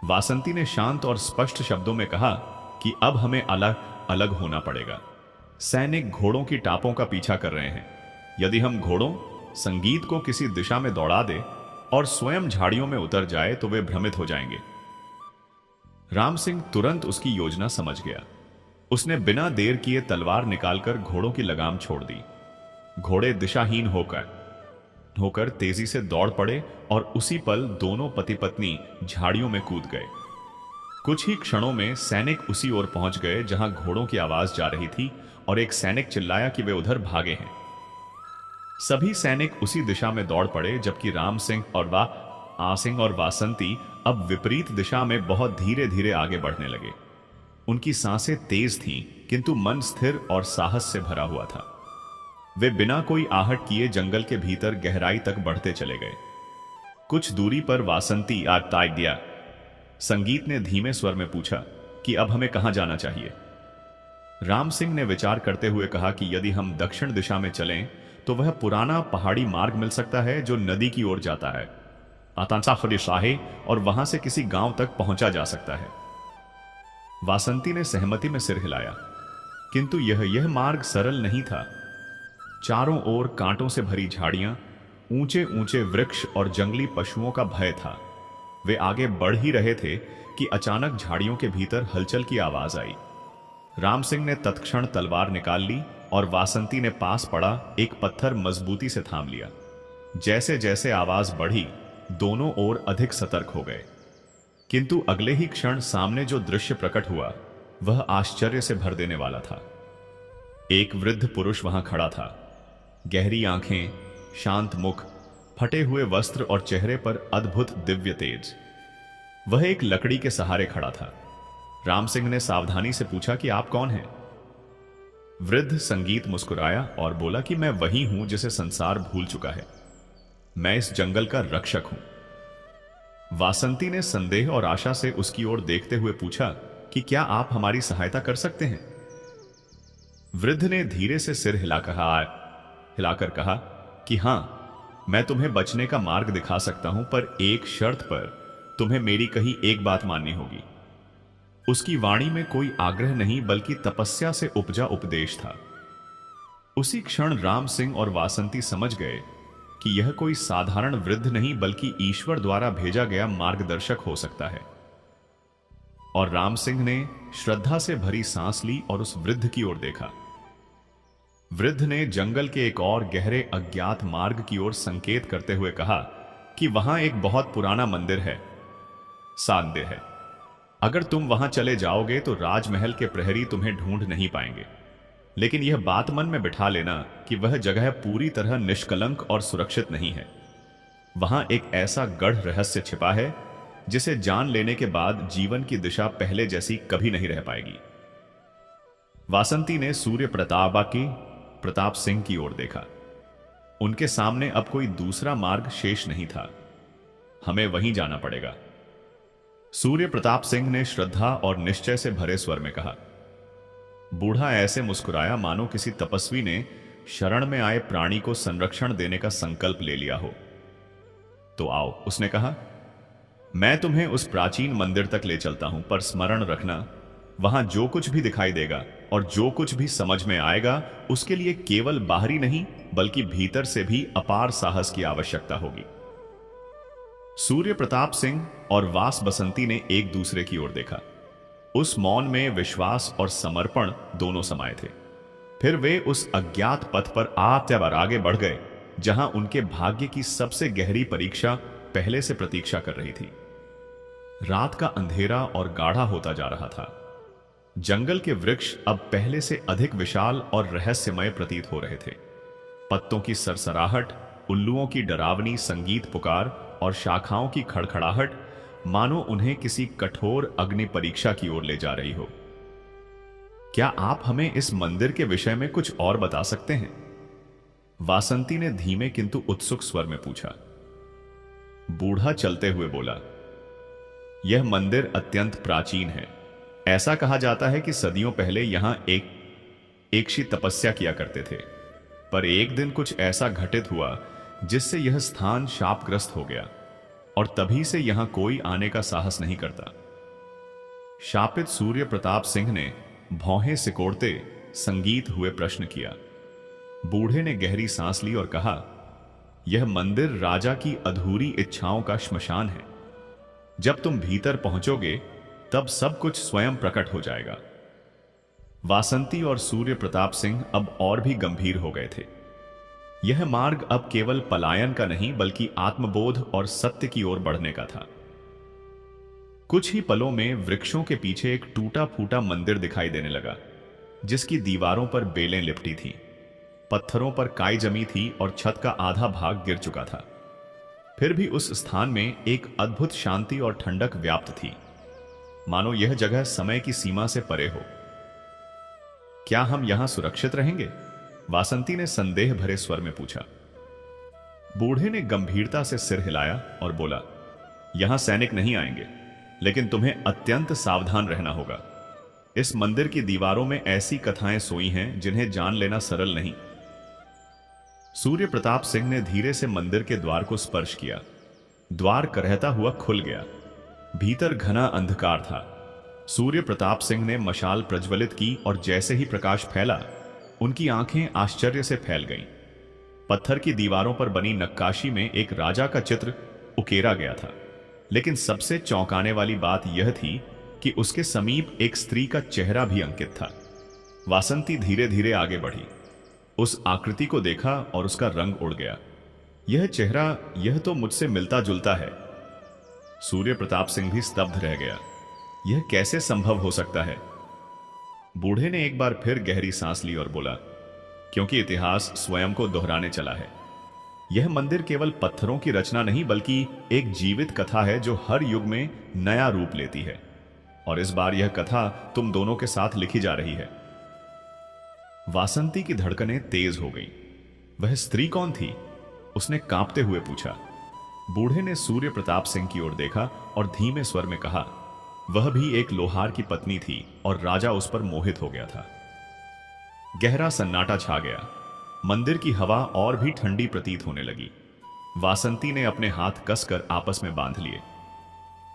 वासंती ने शांत और स्पष्ट शब्दों में कहा कि अब हमें अलग अलग होना पड़ेगा। सैनिक घोड़ों की टापों का पीछा कर रहे हैं। यदि हम घोड़ों संगीत को किसी दिशा में दौड़ा दे और स्वयं झाड़ियों में उतर जाए तो वे भ्रमित हो जाएंगे। राम सिंह तुरंत उसकी योजना समझ गया। उसने बिना देर किए तलवार निकालकर घोड़ों की लगाम छोड़ दी। घोड़े दिशाहीन होकर तेजी से दौड़ पड़े और उसी पल दोनों पति पत्नी झाड़ियों में कूद गए। कुछ ही क्षणों में सैनिक उसी ओर पहुंच गए जहां घोड़ों की आवाज जा रही थी और एक सैनिक चिल्लाया कि वे उधर भागे हैं। सभी सैनिक उसी दिशा में दौड़ पड़े, जबकि राम सिंह और वासंती अब विपरीत दिशा में बहुत धीरे धीरे आगे बढ़ने लगे। उनकी सांसें तेज थीं, किंतु मन स्थिर और साहस से भरा हुआ था। वे बिना कोई आहट किए जंगल के भीतर गहराई तक बढ़ते चले गए। कुछ दूरी पर वासंती ताक दिया। संगीत ने धीमे स्वर में पूछा कि अब हमें कहां जाना चाहिए। राम सिंह ने विचार करते हुए कहा कि यदि हम दक्षिण दिशा में चलें तो वह पुराना पहाड़ी मार्ग मिल सकता है जो नदी की ओर जाता है। शाहे और वहां से किसी गांव तक पहुंचा जा सकता है। वासंती ने सहमति में सिर हिलाया, किंतु यह मार्ग सरल नहीं था। चारों ओर कांटों से भरी झाड़ियां, ऊंचे ऊंचे वृक्ष और जंगली पशुओं का भय था। वे आगे बढ़ ही रहे थे कि अचानक झाड़ियों के भीतर हलचल की आवाज आई। राम सिंह ने तत्क्षण तलवार निकाल ली और वासंती ने पास पड़ा एक पत्थर मजबूती से थाम लिया। जैसे जैसे आवाज बढ़ी, दोनों ओर अधिक सतर्क हो गए, किंतु अगले ही क्षण सामने जो दृश्य प्रकट हुआ वह आश्चर्य से भर देने वाला था। एक वृद्ध पुरुष वहां खड़ा था। गहरी आंखें, शांत मुख, फटे हुए वस्त्र और चेहरे पर अद्भुत दिव्य तेज। वह एक लकड़ी के सहारे खड़ा था। राम सिंह ने सावधानी से पूछा कि आप कौन हैं? वृद्ध संगीत मुस्कुराया और बोला कि मैं वही हूं जिसे संसार भूल चुका है। मैं इस जंगल का रक्षक हूं। वासंती ने संदेह और आशा से उसकी ओर देखते हुए पूछा कि क्या आप हमारी सहायता कर सकते हैं? वृद्ध ने धीरे से सिर हिलाकर कहा कि हां, मैं तुम्हें बचने का मार्ग दिखा सकता हूं, पर एक शर्त पर तुम्हें मेरी कही एक बात माननी होगी। उसकी वाणी में कोई आग्रह नहीं, बल्कि तपस्या से उपजा उपदेश था। उसी क्षण राम सिंह और वासंती समझ गए कि यह कोई साधारण वृद्ध नहीं, बल्कि ईश्वर द्वारा भेजा गया मार्गदर्शक हो सकता है। और राम सिंह ने श्रद्धा से भरी सांस ली और उस वृद्ध की ओर देखा। वृद्ध ने जंगल के एक और गहरे अज्ञात मार्ग की ओर संकेत करते हुए कहा कि वहां एक बहुत पुराना मंदिर है, सांध्य है। अगर तुम वहां चले जाओगे तो राजमहल के प्रहरी तुम्हें ढूंढ नहीं पाएंगे, लेकिन यह बात मन में बिठा लेना कि वह जगह पूरी तरह निष्कलंक और सुरक्षित नहीं है। वहां एक ऐसा गढ़ रहस्य छिपा है जिसे जान लेने के बाद जीवन की दिशा पहले जैसी कभी नहीं रह पाएगी। वासंती ने सूर्य प्रताप सिंह की ओर देखा। उनके सामने अब कोई दूसरा मार्ग शेष नहीं था। हमें वहीं जाना पड़ेगा। सूर्य प्रताप सिंह ने श्रद्धा और निश्चय से भरे स्वर में कहा। बूढ़ा ऐसे मुस्कुराया मानो किसी तपस्वी ने शरण में आए प्राणी को संरक्षण देने का संकल्प ले लिया हो। तो आओ, उसने कहा, मैं तुम्हें उस प्राचीन मंदिर तक ले चलता हूं, पर स्मरण रखना, वहां जो कुछ भी दिखाई देगा और जो कुछ भी समझ में आएगा उसके लिए केवल बाहरी नहीं बल्कि भीतर से भी अपार साहस की आवश्यकता होगी। सूर्य प्रताप सिंह और वास बसंती ने एक दूसरे की ओर देखा। उस मौन में विश्वास और समर्पण दोनों समाये थे। फिर वे उस अज्ञात पथ पर आगे बढ़ गए जहां उनके भाग्य की सबसे गहरी परीक्षा पहले से प्रतीक्षा कर रही थी। रात का अंधेरा और गाढ़ा होता जा रहा था। जंगल के वृक्ष अब पहले से अधिक विशाल और रहस्यमय प्रतीत हो रहे थे। पत्तों की सरसराहट, उल्लुओं की डरावनी संगीत पुकार और शाखाओं की खड़खड़ाहट मानो उन्हें किसी कठोर अग्नि परीक्षा की ओर ले जा रही हो। क्या आप हमें इस मंदिर के विषय में कुछ और बता सकते हैं? वासंती ने धीमे किंतु उत्सुक स्वर में पूछा। बूढ़ा चलते हुए बोला, यह मंदिर अत्यंत प्राचीन है। ऐसा कहा जाता है कि सदियों पहले यहां एक ऋषि तपस्या किया करते थे, पर एक दिन कुछ ऐसा घटित हुआ जिससे यह स्थान शापग्रस्त हो गया और तभी से यहां कोई आने का साहस नहीं करता। शापित सूर्य प्रताप सिंह ने भौहें सिकोड़ते संगीत हुए प्रश्न किया। बूढ़े ने गहरी सांस ली और कहा, यह मंदिर राजा की अधूरी इच्छाओं का श्मशान है। जब तुम भीतर पहुंचोगे तब सब कुछ स्वयं प्रकट हो जाएगा। वासंती और सूर्य प्रताप सिंह अब और भी गंभीर हो गए थे। यह मार्ग अब केवल पलायन का नहीं बल्कि आत्मबोध और सत्य की ओर बढ़ने का था। कुछ ही पलों में वृक्षों के पीछे एक टूटा फूटा मंदिर दिखाई देने लगा, जिसकी दीवारों पर बेलें लिपटी थीं, पत्थरों पर काई जमी थी और छत का आधा भाग गिर चुका था। फिर भी उस स्थान में एक अद्भुत शांति और ठंडक व्याप्त थी, मानो यह जगह समय की सीमा से परे हो। क्या हम यहां सुरक्षित रहेंगे? वासंती ने संदेह भरे स्वर में पूछा। बूढ़े ने गंभीरता से सिर हिलाया और बोला, यहां सैनिक नहीं आएंगे, लेकिन तुम्हें अत्यंत सावधान रहना होगा। इस मंदिर की दीवारों में ऐसी कथाएं सोई हैं जिन्हें जान लेना सरल नहीं। सूर्य प्रताप सिंह ने धीरे से मंदिर के द्वार को स्पर्श किया। द्वार करहता हुआ खुल गया। भीतर घना अंधकार था। सूर्य प्रताप सिंह ने मशाल प्रज्वलित की और जैसे ही प्रकाश फैला, उनकी आंखें आश्चर्य से फैल गईं। पत्थर की दीवारों पर बनी नक्काशी में एक राजा का चित्र उकेरा गया था, लेकिन सबसे चौंकाने वाली बात यह थी कि उसके समीप एक स्त्री का चेहरा भी अंकित था। वासंती धीरे धीरे आगे बढ़ी, उस आकृति को देखा और उसका रंग उड़ गया। यह चेहरा, यह तो मुझसे मिलता जुलता है। सूर्य प्रताप सिंह भी स्तब्ध रह गया। यह कैसे संभव हो सकता है? बूढ़े ने एक बार फिर गहरी सांस ली और बोला, क्योंकि इतिहास स्वयं को दोहराने चला है। यह मंदिर केवल पत्थरों की रचना नहीं बल्कि एक जीवित कथा है जो हर युग में नया रूप लेती है, और इस बार यह कथा तुम दोनों के साथ लिखी जा रही है। वासंती की धड़कनें तेज हो गईं। वह स्त्री कौन थी? उसने कांपते हुए पूछा। बूढ़े ने सूर्य प्रताप सिंह की ओर देखा और धीमे स्वर में कहा, वह भी एक लोहार की पत्नी थी और राजा उस पर मोहित हो गया था। गहरा सन्नाटा छा गया। मंदिर की हवा और भी ठंडी प्रतीत होने लगी। वासंती ने अपने हाथ कसकर आपस में बांध लिए।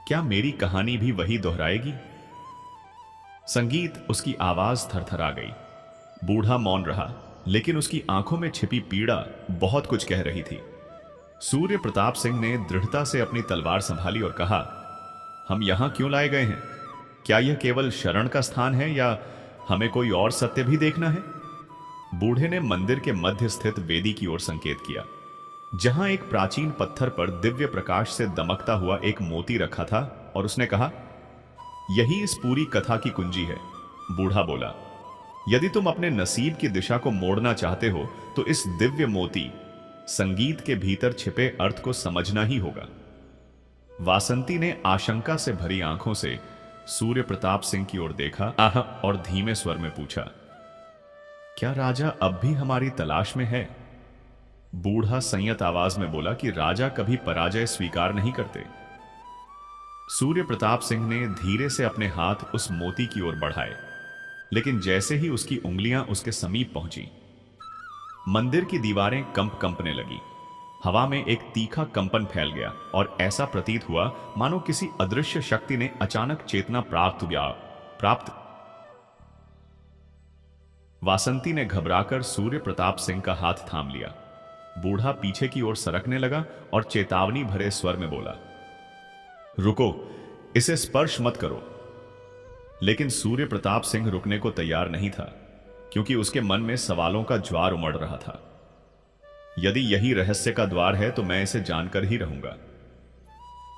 क्या मेरी कहानी भी वही दोहराएगी? संगीत, उसकी आवाज थरथरा गई। बूढ़ा मौन रहा, लेकिन उसकी आंखों में छिपी पीड़ा बहुत कुछ कह रही थी। सूर्य प्रताप सिंह ने दृढ़ता से अपनी तलवार संभाली और कहा, हम यहां क्यों लाए गए हैं? क्या यह केवल शरण का स्थान है या हमें कोई और सत्य भी देखना है? बूढ़े ने मंदिर के मध्य स्थित वेदी की ओर संकेत किया, जहां एक प्राचीन पत्थर पर दिव्य प्रकाश से दमकता हुआ एक मोती रखा था, और उसने कहा, यही इस पूरी कथा की कुंजी है। बूढ़ा बोला, यदि तुम अपने नसीब की दिशा को मोड़ना चाहते हो तो इस दिव्य मोती संगीत के भीतर छिपे अर्थ को समझना ही होगा। वासंती ने आशंका से भरी आंखों से सूर्य प्रताप सिंह की ओर देखा और धीमे स्वर में पूछा, क्या राजा अब भी हमारी तलाश में है? बूढ़ा संयत आवाज में बोला कि राजा कभी पराजय स्वीकार नहीं करते। सूर्य प्रताप सिंह ने धीरे से अपने हाथ उस मोती की ओर बढ़ाए, लेकिन जैसे ही उसकी उंगलियां उसके समीप पहुंची, मंदिर की दीवारें कंपने लगी। हवा में एक तीखा कंपन फैल गया और ऐसा प्रतीत हुआ मानो किसी अदृश्य शक्ति ने अचानक चेतना प्राप्त। वासंती ने घबराकर सूर्य प्रताप सिंह का हाथ थाम लिया। बूढ़ा पीछे की ओर सरकने लगा और चेतावनी भरे स्वर में बोला, रुको, इसे स्पर्श मत करो। लेकिन सूर्य प्रताप सिंह रुकने को तैयार नहीं था, क्योंकि उसके मन में सवालों का ज्वार उमड़ रहा था। यदि यही रहस्य का द्वार है तो मैं इसे जानकर ही रहूंगा।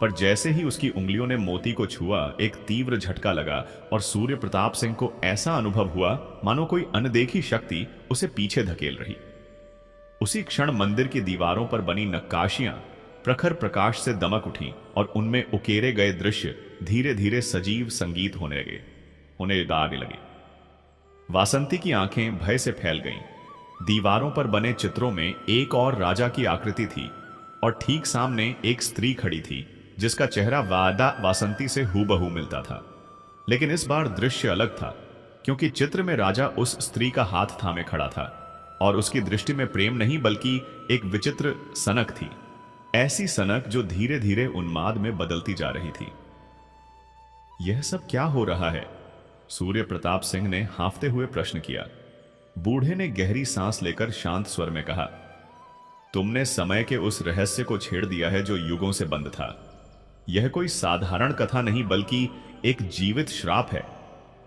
पर जैसे ही उसकी उंगलियों ने मोती को छुआ, एक तीव्र झटका लगा और सूर्य प्रताप सिंह को ऐसा अनुभव हुआ मानो कोई अनदेखी शक्ति उसे पीछे धकेल रही। उसी क्षण मंदिर की दीवारों पर बनी नक्काशियां प्रखर प्रकाश से दमक उठी और उनमें उकेरे गए दृश्य धीरे धीरे सजीव संगीत होने लगे। वासंती की आंखें भय से फैल गईं। दीवारों पर बने चित्रों में एक और राजा की आकृति थी और ठीक सामने एक स्त्री खड़ी थी जिसका चेहरा वासंती से हूबहू मिलता था। लेकिन इस बार दृश्य अलग था, क्योंकि चित्र में राजा उस स्त्री का हाथ थामे खड़ा था और उसकी दृष्टि में प्रेम नहीं बल्कि एक विचित्र सनक थी। ऐसी सनक जो धीरे धीरे उन्माद में बदलती जा रही थी। यह सब क्या हो रहा है? सूर्य प्रताप सिंह ने हांफते हुए प्रश्न किया। बूढ़े ने गहरी सांस लेकर शांत स्वर में कहा, तुमने समय के उस रहस्य को छेड़ दिया है जो युगों से बंद था। यह कोई साधारण कथा नहीं बल्कि एक जीवित श्राप है।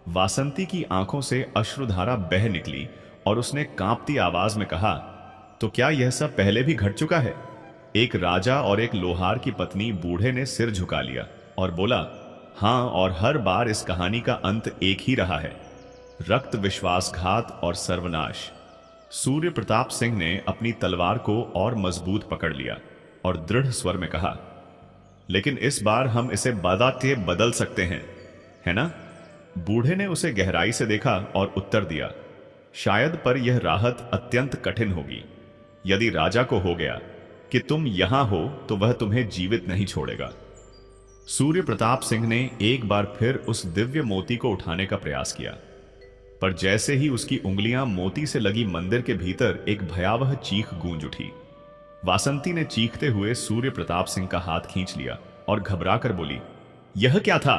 वासंती की आंखों से अश्रुधारा बह निकली और उसने कांपती आवाज में कहा, तो क्या यह सब पहले भी घट चुका है? एक राजा और एक लोहार की पत्नी। बूढ़े ने सिर झुका लिया और बोला, हां, और हर बार इस कहानी का अंत एक ही रहा है, रक्त, विश्वासघात और सर्वनाश। सूर्य प्रताप सिंह ने अपनी तलवार को और मजबूत पकड़ लिया और दृढ़ स्वर में कहा, लेकिन इस बार हम इसे बदल सकते हैं, है ना? बूढ़े ने उसे गहराई से देखा और उत्तर दिया, शायद, पर यह राहत अत्यंत कठिन होगी। यदि राजा को हो गया कि तुम यहां हो तो वह तुम्हें जीवित नहीं छोड़ेगा। सूर्य प्रताप सिंह ने एक बार फिर उस दिव्य मोती को उठाने का प्रयास किया, पर जैसे ही उसकी उंगलियां मोती से लगी, मंदिर के भीतर एक भयावह चीख गूंज उठी। वासंती ने चीखते हुए सूर्य प्रताप सिंह का हाथ खींच लिया और घबराकर बोली, यह क्या था?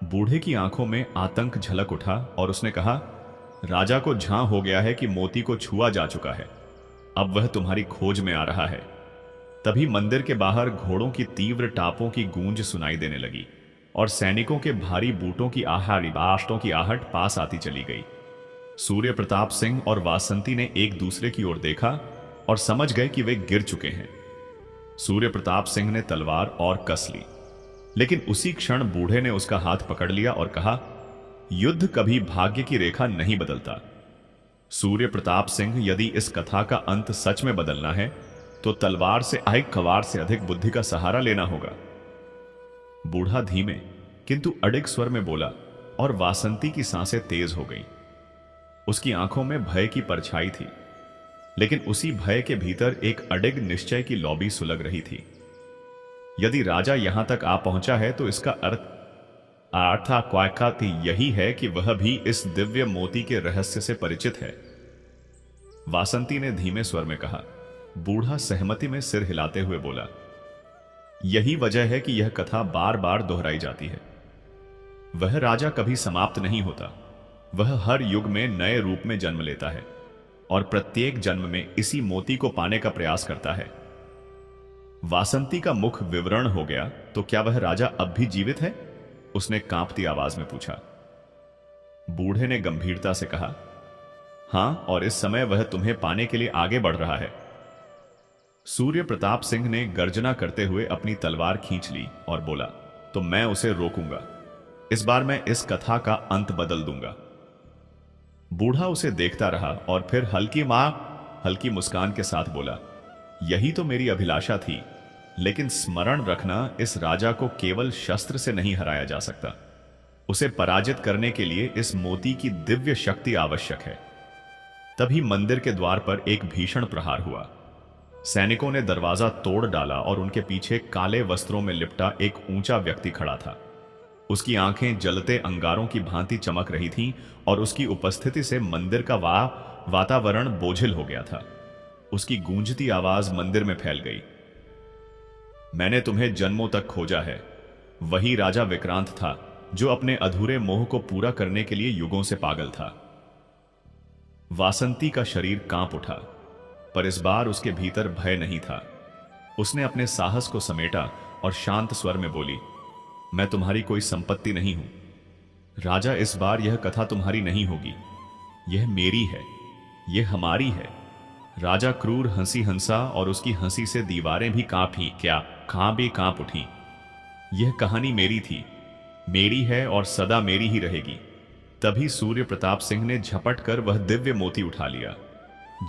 बूढ़े की आंखों में आतंक झलक उठा और उसने कहा, राजा को झां हो गया है कि मोती को छुआ जा चुका है। अब वह तुम्हारी खोज में आ रहा है। तभी मंदिर के बाहर घोड़ों की तीव्र टापों की गूंज सुनाई देने लगी और सैनिकों के भारी बूटों की आहट पास आती चली गई। सूर्य प्रताप सिंह और वासंती ने एक दूसरे की ओर देखा और समझ गए कि वे गिर चुके हैं। सूर्य प्रताप सिंह ने तलवार और कस ली, लेकिन उसी क्षण बूढ़े ने उसका हाथ पकड़ लिया और कहा, युद्ध कभी भाग्य की रेखा नहीं बदलता। सूर्य प्रताप सिंह, यदि इस कथा का अंत सच में बदलना है तो तलवार से अधिक बुद्धि का सहारा लेना होगा। बूढ़ा धीमे किंतु अडिग स्वर में बोला और वासंती की सांसें तेज हो गईं। उसकी आंखों में भय की परछाई थी, लेकिन उसी भय के भीतर एक अडिग निश्चय की लौबी सुलग रही थी। यदि राजा यहां तक आ पहुंचा है तो इसका अर्थ यही है कि वह भी इस दिव्य मोती के रहस्य से परिचित है। वासंती ने धीमे स्वर में कहा। बूढ़ा सहमति में सिर हिलाते हुए बोला, यही वजह है कि यह कथा बार बार दोहराई जाती है। वह राजा कभी समाप्त नहीं होता। वह हर युग में नए रूप में जन्म लेता है और प्रत्येक जन्म में इसी मोती को पाने का प्रयास करता है। वासंती का मुख विवरण हो गया। तो क्या वह राजा अब भी जीवित है? उसने कांपती आवाज में पूछा। बूढ़े ने गंभीरता से कहा, हां, और इस समय वह तुम्हें पाने के लिए आगे बढ़ रहा है। सूर्य प्रताप सिंह ने गर्जना करते हुए अपनी तलवार खींच ली और बोला, तो मैं उसे रोकूंगा। इस बार मैं इस कथा का अंत बदल दूंगा। बूढ़ा उसे देखता रहा और फिर हल्की मुस्कान के साथ बोला, यही तो मेरी अभिलाषा थी, लेकिन स्मरण रखना, इस राजा को केवल शस्त्र से नहीं हराया जा सकता। उसे पराजित करने के लिए इस मोती की दिव्य शक्ति आवश्यक है। तभी मंदिर के द्वार पर एक भीषण प्रहार हुआ। सैनिकों ने दरवाजा तोड़ डाला और उनके पीछे काले वस्त्रों में लिपटा एक ऊंचा व्यक्ति खड़ा था। उसकी आंखें जलते अंगारों की भांति चमक रही थीं और उसकी उपस्थिति से मंदिर का वातावरण बोझिल हो गया था। उसकी गूंजती आवाज मंदिर में फैल गई, मैंने तुम्हें जन्मों तक खोजा है। वही राजा विक्रांत था जो अपने अधूरे मोह को पूरा करने के लिए युगों से पागल था। वासंती का शरीर कांप उठा, पर इस बार उसके भीतर भय नहीं था। उसने अपने साहस को समेटा और शांत स्वर में बोली, मैं तुम्हारी कोई संपत्ति नहीं हूं। राजा, इस बार यह कथा तुम्हारी नहीं होगी, यह मेरी है, यह हमारी है। राजा क्रूर हंसी हंसा और उसकी हंसी से दीवारें भी कांप उठी। यह कहानी मेरी थी, मेरी है और सदा मेरी ही रहेगी। तभी सूर्य प्रताप सिंह ने झपट कर वह दिव्य मोती उठा लिया।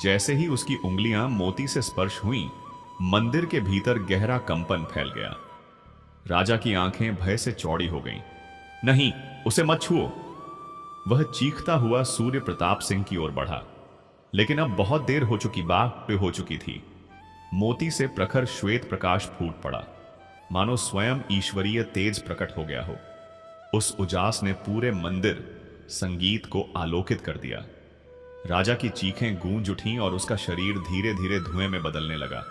जैसे ही उसकी उंगलियां मोती से स्पर्श हुईं, मंदिर के भीतर गहरा कंपन फैल गया। राजा की आंखें भय से चौड़ी हो गईं। नहीं, उसे मत छुओ। वह चीखता हुआ सूर्य प्रताप सिंह की ओर बढ़ा, लेकिन अब बहुत देर हो चुकी थी। मोती से प्रखर श्वेत प्रकाश फूट पड़ा, मानो स्वयं ईश्वरीय तेज प्रकट हो गया हो। उस उजास ने पूरे मंदिर संगीत को आलोकित कर दिया। राजा की चीखें गूंज उठीं और उसका शरीर धीरे धीरे धुएं में बदलने लगा।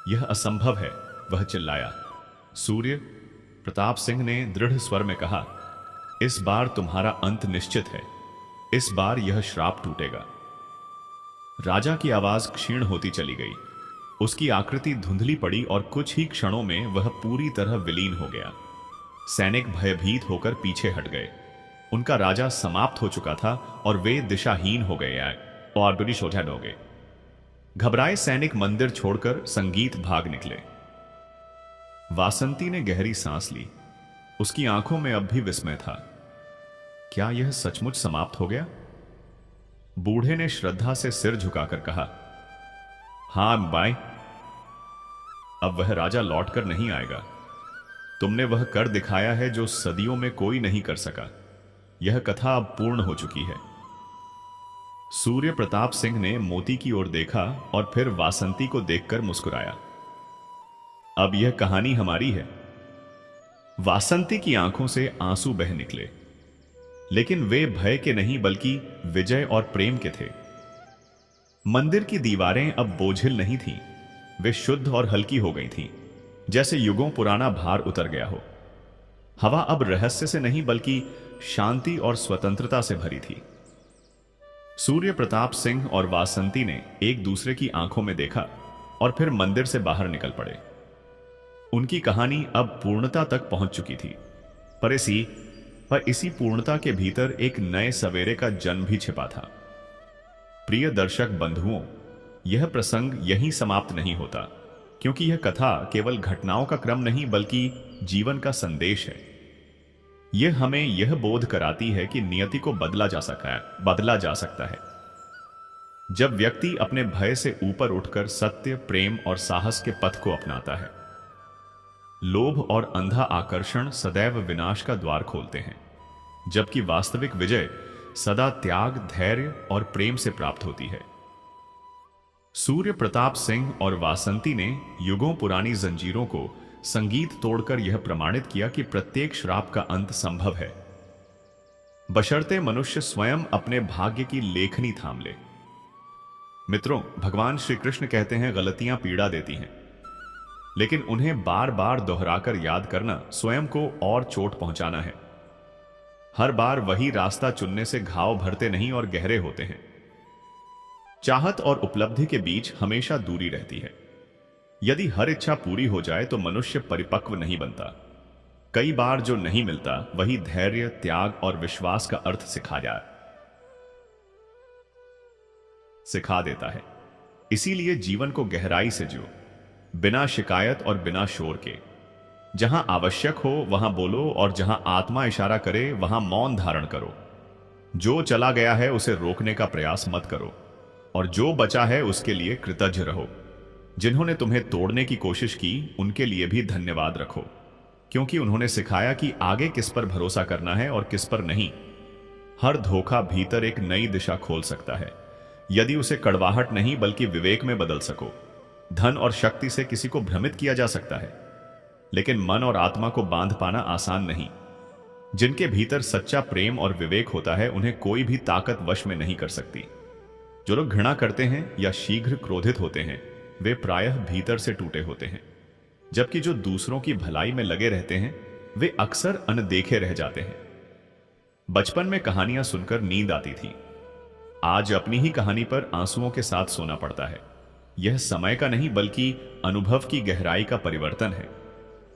यह असंभव है, वह चिल्लाया। सूर्य प्रताप सिंह ने दृढ़ स्वर में कहा, इस बार तुम्हारा अंत निश्चित है, इस बार यह श्राप टूटेगा। राजा की आवाज क्षीण होती चली गई। उसकी आकृति धुंधली पड़ी और कुछ ही क्षणों में वह पूरी तरह विलीन हो गया। सैनिक भयभीत होकर पीछे हट गए। उनका राजा समाप्त हो चुका था और वे दिशाहीन हो गए और बुरी सोचा डोगे। घबराए सैनिक मंदिर छोड़कर संगीत भाग निकले। वासंती ने गहरी सांस ली। उसकी आंखों में अब भी विस्मय था। क्या यह सचमुच समाप्त हो गया? बूढ़े ने श्रद्धा से सिर झुकाकर कहा, हां बाई, अब वह राजा लौटकर नहीं आएगा। तुमने वह कर दिखाया है जो सदियों में कोई नहीं कर सका। यह कथा अब पूर्ण हो चुकी है। सूर्य प्रताप सिंह ने मोती की ओर देखा और फिर वासंती को देखकर मुस्कुराया। अब यह कहानी हमारी है। वासंती की आंखों से आंसू बह निकले, लेकिन वे भय के नहीं बल्कि विजय और प्रेम के थे। मंदिर की दीवारें अब बोझिल नहीं थीं, वे शुद्ध और हल्की हो गई थीं, जैसे युगों पुराना भार उतर गया हो। हवा अब रहस्य से नहीं बल्कि शांति और स्वतंत्रता से भरी थी। सूर्य प्रताप सिंह और वासंती ने एक दूसरे की आंखों में देखा और फिर मंदिर से बाहर निकल पड़े। उनकी कहानी अब पूर्णता तक पहुंच चुकी थी, पर इसी पूर्णता के भीतर एक नए सवेरे का जन्म भी छिपा था। प्रिय दर्शक बंधुओं, यह प्रसंग यहीं समाप्त नहीं होता, क्योंकि यह कथा केवल घटनाओं का क्रम नहीं बल्कि जीवन का संदेश है। यह हमें यह बोध कराती है कि नियति को बदला जा सकता है जब व्यक्ति अपने भय से ऊपर उठकर सत्य, प्रेम और साहस के पथ को अपनाता है। लोभ और अंधा आकर्षण सदैव विनाश का द्वार खोलते हैं, जबकि वास्तविक विजय सदा त्याग, धैर्य और प्रेम से प्राप्त होती है। सूर्य प्रताप सिंह और वासंती ने युगों पुरानी जंजीरों को संगीत तोड़कर यह प्रमाणित किया कि प्रत्येक श्राप का अंत संभव है, बशर्ते मनुष्य स्वयं अपने भाग्य की लेखनी थाम ले। मित्रों, भगवान श्री कृष्ण कहते हैं, गलतियां पीड़ा देती हैं, लेकिन उन्हें बार बार दोहराकर याद करना स्वयं को और चोट पहुंचाना है। हर बार वही रास्ता चुनने से घाव भरते नहीं और गहरे होते हैं। चाहत और उपलब्धि के बीच हमेशा दूरी रहती है। यदि हर इच्छा पूरी हो जाए तो मनुष्य परिपक्व नहीं बनता। कई बार जो नहीं मिलता वही धैर्य, त्याग और विश्वास का अर्थ सिखा जाए। सिखा देता है। इसीलिए जीवन को गहराई से जियो, बिना शिकायत और बिना शोर के। जहां आवश्यक हो वहां बोलो, और जहां आत्मा इशारा करे वहां मौन धारण करो। जो चला गया है उसे रोकने का प्रयास मत करो, और जो बचा है उसके लिए कृतज्ञ रहो। जिन्होंने तुम्हें तोड़ने की कोशिश की उनके लिए भी धन्यवाद रखो, क्योंकि उन्होंने सिखाया कि आगे किस पर भरोसा करना है और किस पर नहीं। हर धोखा भीतर एक नई दिशा खोल सकता है, यदि उसे कड़वाहट नहीं बल्कि विवेक में बदल सको। धन और शक्ति से किसी को भ्रमित किया जा सकता है, लेकिन मन और आत्मा को बांध पाना आसान नहीं। जिनके भीतर सच्चा प्रेम और विवेक होता है उन्हें कोई भी ताकत वश में नहीं कर सकती। जो लोग घृणा करते हैं या शीघ्र क्रोधित होते हैं वे प्रायः भीतर से टूटे होते हैं, जबकि जो दूसरों की भलाई में लगे रहते हैं वे अक्सर अनदेखे रह जाते हैं। बचपन में कहानियां सुनकर नींद आती थी, आज अपनी ही कहानी पर आंसुओं के साथ सोना पड़ता है। यह समय का नहीं बल्कि अनुभव की गहराई का परिवर्तन है।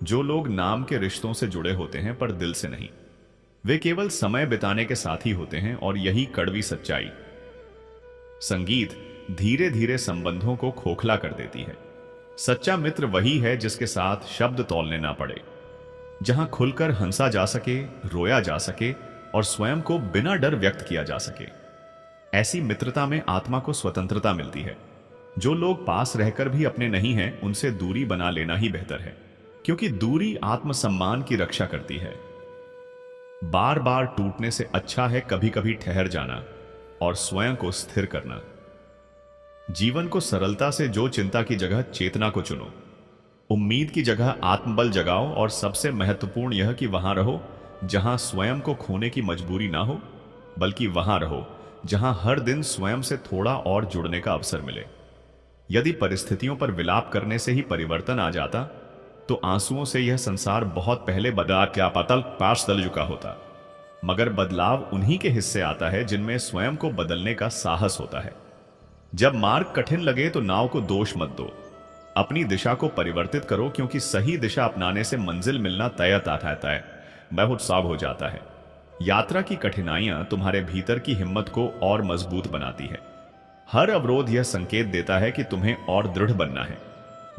जो लोग नाम के रिश्तों से जुड़े होते हैं पर दिल से नहीं, वे केवल समय बिताने के साथी होते हैं, और यही कड़वी सच्चाई। संगीत धीरे धीरे संबंधों को खोखला कर देती है। सच्चा मित्र वही है जिसके साथ शब्द तौलने ना पड़े, जहां खुलकर हंसा जा सके, रोया जा सके और स्वयं को बिना डर व्यक्त किया जा सके। ऐसी मित्रता में आत्मा को स्वतंत्रता मिलती है। जो लोग पास रहकर भी अपने नहीं हैं उनसे दूरी बना लेना ही बेहतर है, क्योंकि दूरी आत्मसम्मान की रक्षा करती है। बार बार टूटने से अच्छा है कभी कभी ठहर जाना और स्वयं को स्थिर करना। जीवन को सरलता से जो चिंता की जगह चेतना को चुनो। उम्मीद की जगह आत्मबल जगाओ, और सबसे महत्वपूर्ण यह कि वहां रहो जहां स्वयं को खोने की मजबूरी ना हो, बल्कि वहां रहो जहां हर दिन स्वयं से थोड़ा और जुड़ने का अवसर मिले। यदि परिस्थितियों पर विलाप करने से ही परिवर्तन आ जाता तो आंसुओं से यह संसार बहुत पहले बदला क्या पाताल पास तल चुका होता। मगर बदलाव उन्हीं के हिस्से आता है जिनमें स्वयं को बदलने का साहस होता है। जब मार्ग कठिन लगे तो नाव को दोष मत दो, अपनी दिशा को परिवर्तित करो, क्योंकि सही दिशा अपनाने से मंजिल मिलना तय रहता है, बहुत साफ हो जाता है। यात्रा की कठिनाइयां तुम्हारे भीतर की हिम्मत को और मजबूत बनाती है। हर अवरोध यह संकेत देता है कि तुम्हें और दृढ़ बनना है।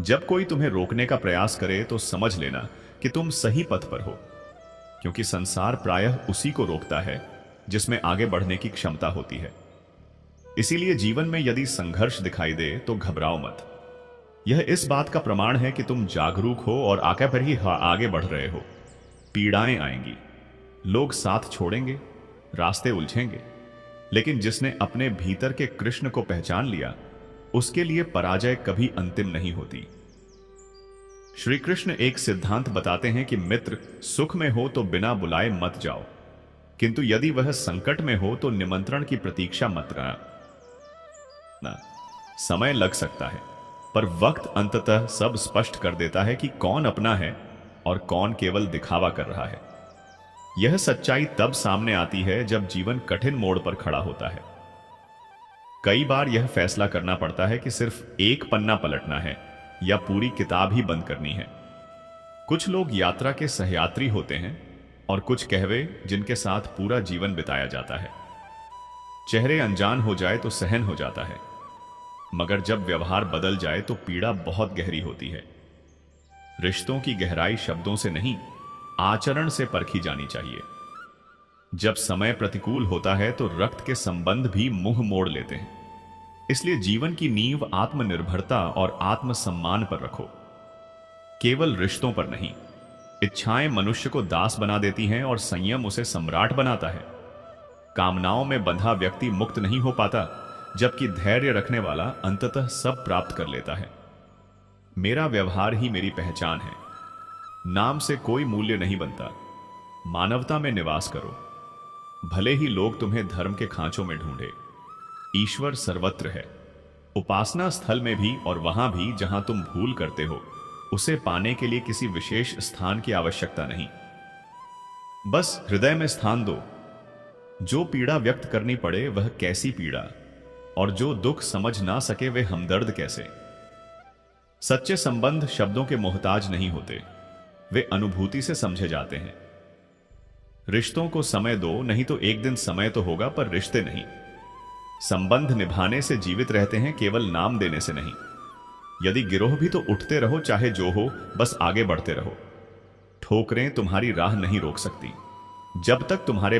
जब कोई तुम्हें रोकने का प्रयास करे तो समझ लेना कि तुम सही पथ पर हो, क्योंकि संसार प्रायः उसी को रोकता है जिसमें आगे बढ़ने की क्षमता होती है। इसीलिए जीवन में यदि संघर्ष दिखाई दे तो घबराओ मत। यह इस बात का प्रमाण है कि तुम जागरूक हो और आगे पर ही आगे बढ़ रहे हो। पीड़ाएं आएंगी, लोग साथ छोड़ेंगे, रास्ते उलझेंगे, लेकिन जिसने अपने भीतर के कृष्ण को पहचान लिया उसके लिए पराजय कभी अंतिम नहीं होती। श्री कृष्ण एक सिद्धांत बताते हैं कि मित्र सुख में हो तो बिना बुलाए मत जाओ, किंतु यदि वह संकट में हो तो निमंत्रण की प्रतीक्षा मत करना। समय लग सकता है पर वक्त अंततः सब स्पष्ट कर देता है कि कौन अपना है और कौन केवल दिखावा कर रहा है। यह सच्चाई तब सामने आती है जब जीवन कठिन मोड़ पर खड़ा होता है। कई बार यह फैसला करना पड़ता है कि सिर्फ एक पन्ना पलटना है या पूरी किताब ही बंद करनी है। कुछ लोग यात्रा के सहयात्री होते हैं और कुछ कहवे जिनके साथ पूरा जीवन बिताया जाता है। चेहरे अनजान हो जाए तो सहन हो जाता है, मगर जब व्यवहार बदल जाए तो पीड़ा बहुत गहरी होती है। रिश्तों की गहराई शब्दों से नहीं, आचरण से परखी जानी चाहिए। जब समय प्रतिकूल होता है तो रक्त के संबंध भी मुंह मोड़ लेते हैं। इसलिए जीवन की नींव आत्मनिर्भरता और आत्मसम्मान पर रखो, केवल रिश्तों पर नहीं। इच्छाएं मनुष्य को दास बना देती हैं और संयम उसे सम्राट बनाता है। कामनाओं में बंधा व्यक्ति मुक्त नहीं हो पाता, जबकि धैर्य रखने वाला अंततः सब प्राप्त कर लेता है। मेरा व्यवहार ही मेरी पहचान है। नाम से कोई मूल्य नहीं बनता, मानवता में निवास करो। भले ही लोग तुम्हें धर्म के खांचों में ढूंढे, ईश्वर सर्वत्र है। उपासना स्थल में भी और वहां भी जहां तुम भूल करते हो, उसे पाने के लिए किसी विशेष स्थान की आवश्यकता नहीं। बस हृदय में स्थान दो। जो पीड़ा व्यक्त करनी पड़े वह कैसी पीड़ा, और जो दुख समझ ना सके वे हमदर्द कैसे। सच्चे संबंध शब्दों के मोहताज नहीं होते, वे अनुभूति से समझे जाते हैं। रिश्तों को समय दो, नहीं तो एक दिन समय तो होगा पर रिश्ते नहीं। संबंध निभाने से जीवित रहते हैं, केवल नाम देने से नहीं। यदि गिरोह भी तो उठते रहो, चाहे जो हो, बस आगे बढ़ते रहो। ठोकरें तुम्हारी राह नहीं रोक सकती जब तक तुम्हारे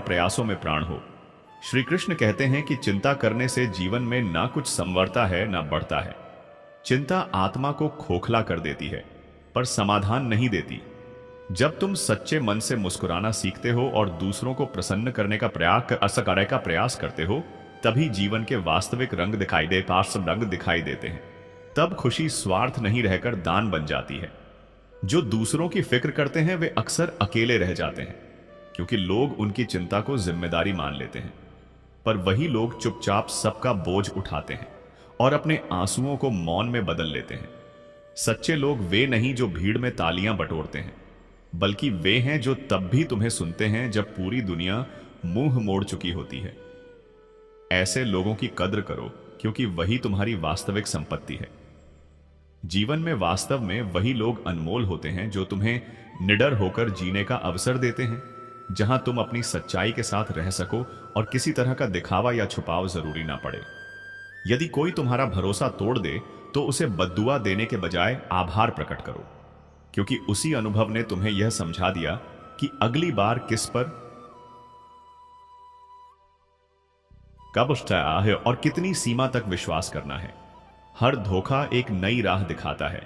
प्रयासों में प्राण हो। श्री कृष्ण कहते हैं कि चिंता करने से जीवन में ना कुछ संवरता है ना बढ़ता है। चिंता आत्मा को खोखला कर देती है पर समाधान नहीं देती। जब तुम सच्चे मन से मुस्कुराना सीखते हो और दूसरों को प्रसन्न करने का प्रयास करते हो, तभी जीवन के वास्तविक रंग दिखाई देते हैं। तब खुशी स्वार्थ नहीं रहकर दान बन जाती है। जो दूसरों की फिक्र करते हैं वे अक्सर अकेले रह जाते हैं, क्योंकि लोग उनकी चिंता को जिम्मेदारी मान लेते हैं। पर वही लोग चुपचाप सबका बोझ उठाते हैं और अपने आंसुओं को मौन में बदल लेते हैं। सच्चे लोग वे नहीं जो भीड़ में तालियां बटोरते हैं, बल्कि वे हैं जो तब भी तुम्हें सुनते हैं जब पूरी दुनिया मुंह मोड़ चुकी होती है। ऐसे लोगों की कद्र करो, क्योंकि वही तुम्हारी वास्तविक संपत्ति है। जीवन में वास्तव में वही लोग अनमोल होते हैं जो तुम्हें निडर होकर जीने का अवसर देते हैं, जहां तुम अपनी सच्चाई के साथ रह सको और किसी तरह का दिखावा या छुपाव जरूरी ना पड़े। यदि कोई तुम्हारा भरोसा तोड़ दे तो उसे बद्दुआ देने के बजाय आभार प्रकट करो, क्योंकि उसी अनुभव ने तुम्हें यह समझा दिया कि अगली बार किस पर कब उठना है और कितनी सीमा तक विश्वास करना है। हर धोखा एक नई राह दिखाता है,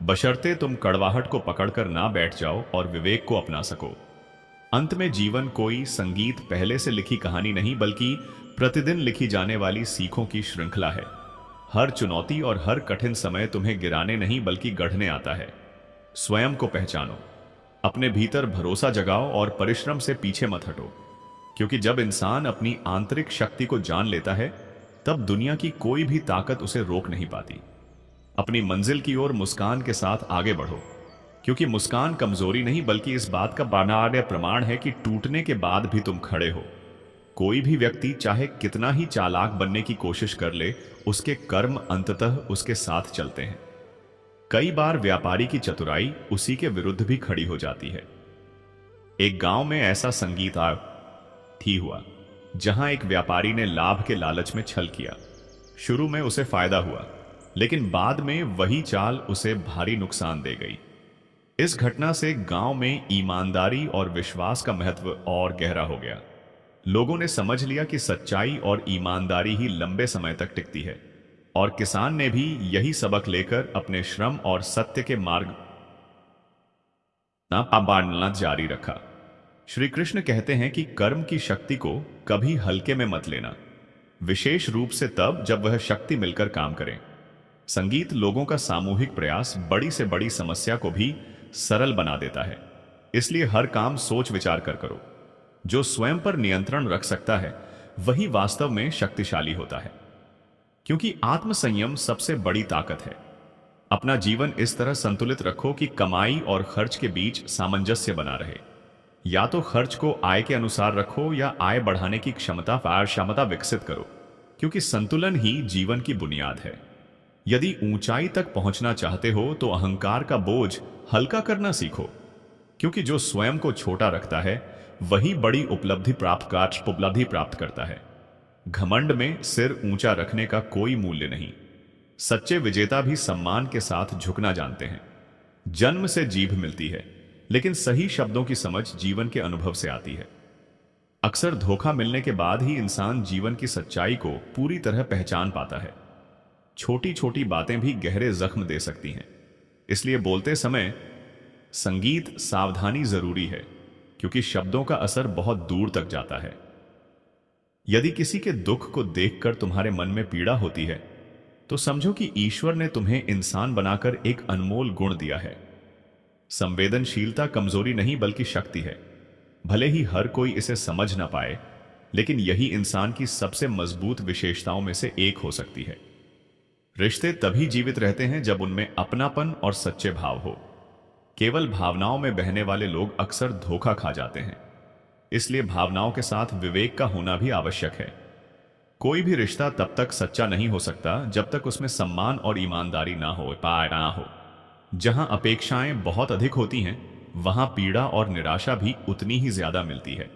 बशर्ते तुम कड़वाहट को पकड़कर ना बैठ जाओ और विवेक को अपना सको। अंत में जीवन कोई संगीत पहले से लिखी कहानी नहीं, बल्कि प्रतिदिन लिखी जाने वाली सीखों की श्रृंखला है। हर चुनौती और हर कठिन समय तुम्हें गिराने नहीं बल्कि गढ़ने आता है। स्वयं को पहचानो, अपने भीतर भरोसा जगाओ और परिश्रम से पीछे मत हटो, क्योंकि जब इंसान अपनी आंतरिक शक्ति को जान लेता है तब दुनिया की कोई भी ताकत उसे रोक नहीं पाती। अपनी मंजिल की ओर मुस्कान के साथ आगे बढ़ो, क्योंकि मुस्कान कमजोरी नहीं बल्कि इस बात का बानार्य प्रमाण है कि टूटने के बाद भी तुम खड़े हो। कोई भी व्यक्ति चाहे कितना ही चालाक बनने की कोशिश कर ले, उसके कर्म अंततः उसके साथ चलते हैं। कई बार व्यापारी की चतुराई उसी के विरुद्ध भी खड़ी हो जाती है। एक गांव में ऐसा संगीत हुआ जहां एक व्यापारी ने लाभ के लालच में छल किया। शुरू में उसे फायदा हुआ, लेकिन बाद में वही चाल उसे भारी नुकसान दे गई। इस घटना से गांव में ईमानदारी और विश्वास का महत्व और गहरा हो गया। लोगों ने समझ लिया कि सच्चाई और ईमानदारी ही लंबे समय तक टिकती है, और किसान ने भी यही सबक लेकर अपने श्रम और सत्य के मार्ग बांटना जारी रखा। श्री कृष्ण कहते हैं कि कर्म की शक्ति को कभी हल्के में मत लेना, विशेष रूप से तब जब वह शक्ति मिलकर काम करे। संगीत लोगों का सामूहिक प्रयास बड़ी से बड़ी समस्या को भी सरल बना देता है। इसलिए हर काम सोच विचार कर करो। जो स्वयं पर नियंत्रण रख सकता है वही वास्तव में शक्तिशाली होता है, क्योंकि आत्मसंयम सबसे बड़ी ताकत है। अपना जीवन इस तरह संतुलित रखो कि कमाई और खर्च के बीच सामंजस्य बना रहे। या तो खर्च को आय के अनुसार रखो या आय बढ़ाने की क्षमता विकसित करो, क्योंकि संतुलन ही जीवन की बुनियाद है। यदि ऊंचाई तक पहुंचना चाहते हो तो अहंकार का बोझ हल्का करना सीखो, क्योंकि जो स्वयं को छोटा रखता है वही बड़ी उपलब्धि प्राप्त करता है। घमंड में सिर ऊंचा रखने का कोई मूल्य नहीं। सच्चे विजेता भी सम्मान के साथ झुकना जानते हैं। जन्म से जीभ मिलती है, लेकिन सही शब्दों की समझ जीवन के अनुभव से आती है। अक्सर धोखा मिलने के बाद ही इंसान जीवन की सच्चाई को पूरी तरह पहचान पाता है। छोटी छोटी बातें भी गहरे जख्म दे सकती हैं, इसलिए बोलते समय संगीत सावधानी जरूरी है, क्योंकि शब्दों का असर बहुत दूर तक जाता है। यदि किसी के दुख को देखकर तुम्हारे मन में पीड़ा होती है तो समझो कि ईश्वर ने तुम्हें इंसान बनाकर एक अनमोल गुण दिया है। संवेदनशीलता कमजोरी नहीं बल्कि शक्ति है। भले ही हर कोई इसे समझ ना पाए, लेकिन यही इंसान की सबसे मजबूत विशेषताओं में से एक हो सकती है। रिश्ते तभी जीवित रहते हैं जब उनमें अपनापन और सच्चे भाव हो। केवल भावनाओं में बहने वाले लोग अक्सर धोखा खा जाते हैं। इसलिए भावनाओं के साथ विवेक का होना भी आवश्यक है। कोई भी रिश्ता तब तक सच्चा नहीं हो सकता जब तक उसमें सम्मान और ईमानदारी ना हो। जहां अपेक्षाएं बहुत अधिक होती हैं, वहां पीड़ा और निराशा भी उतनी ही ज्यादा मिलती है।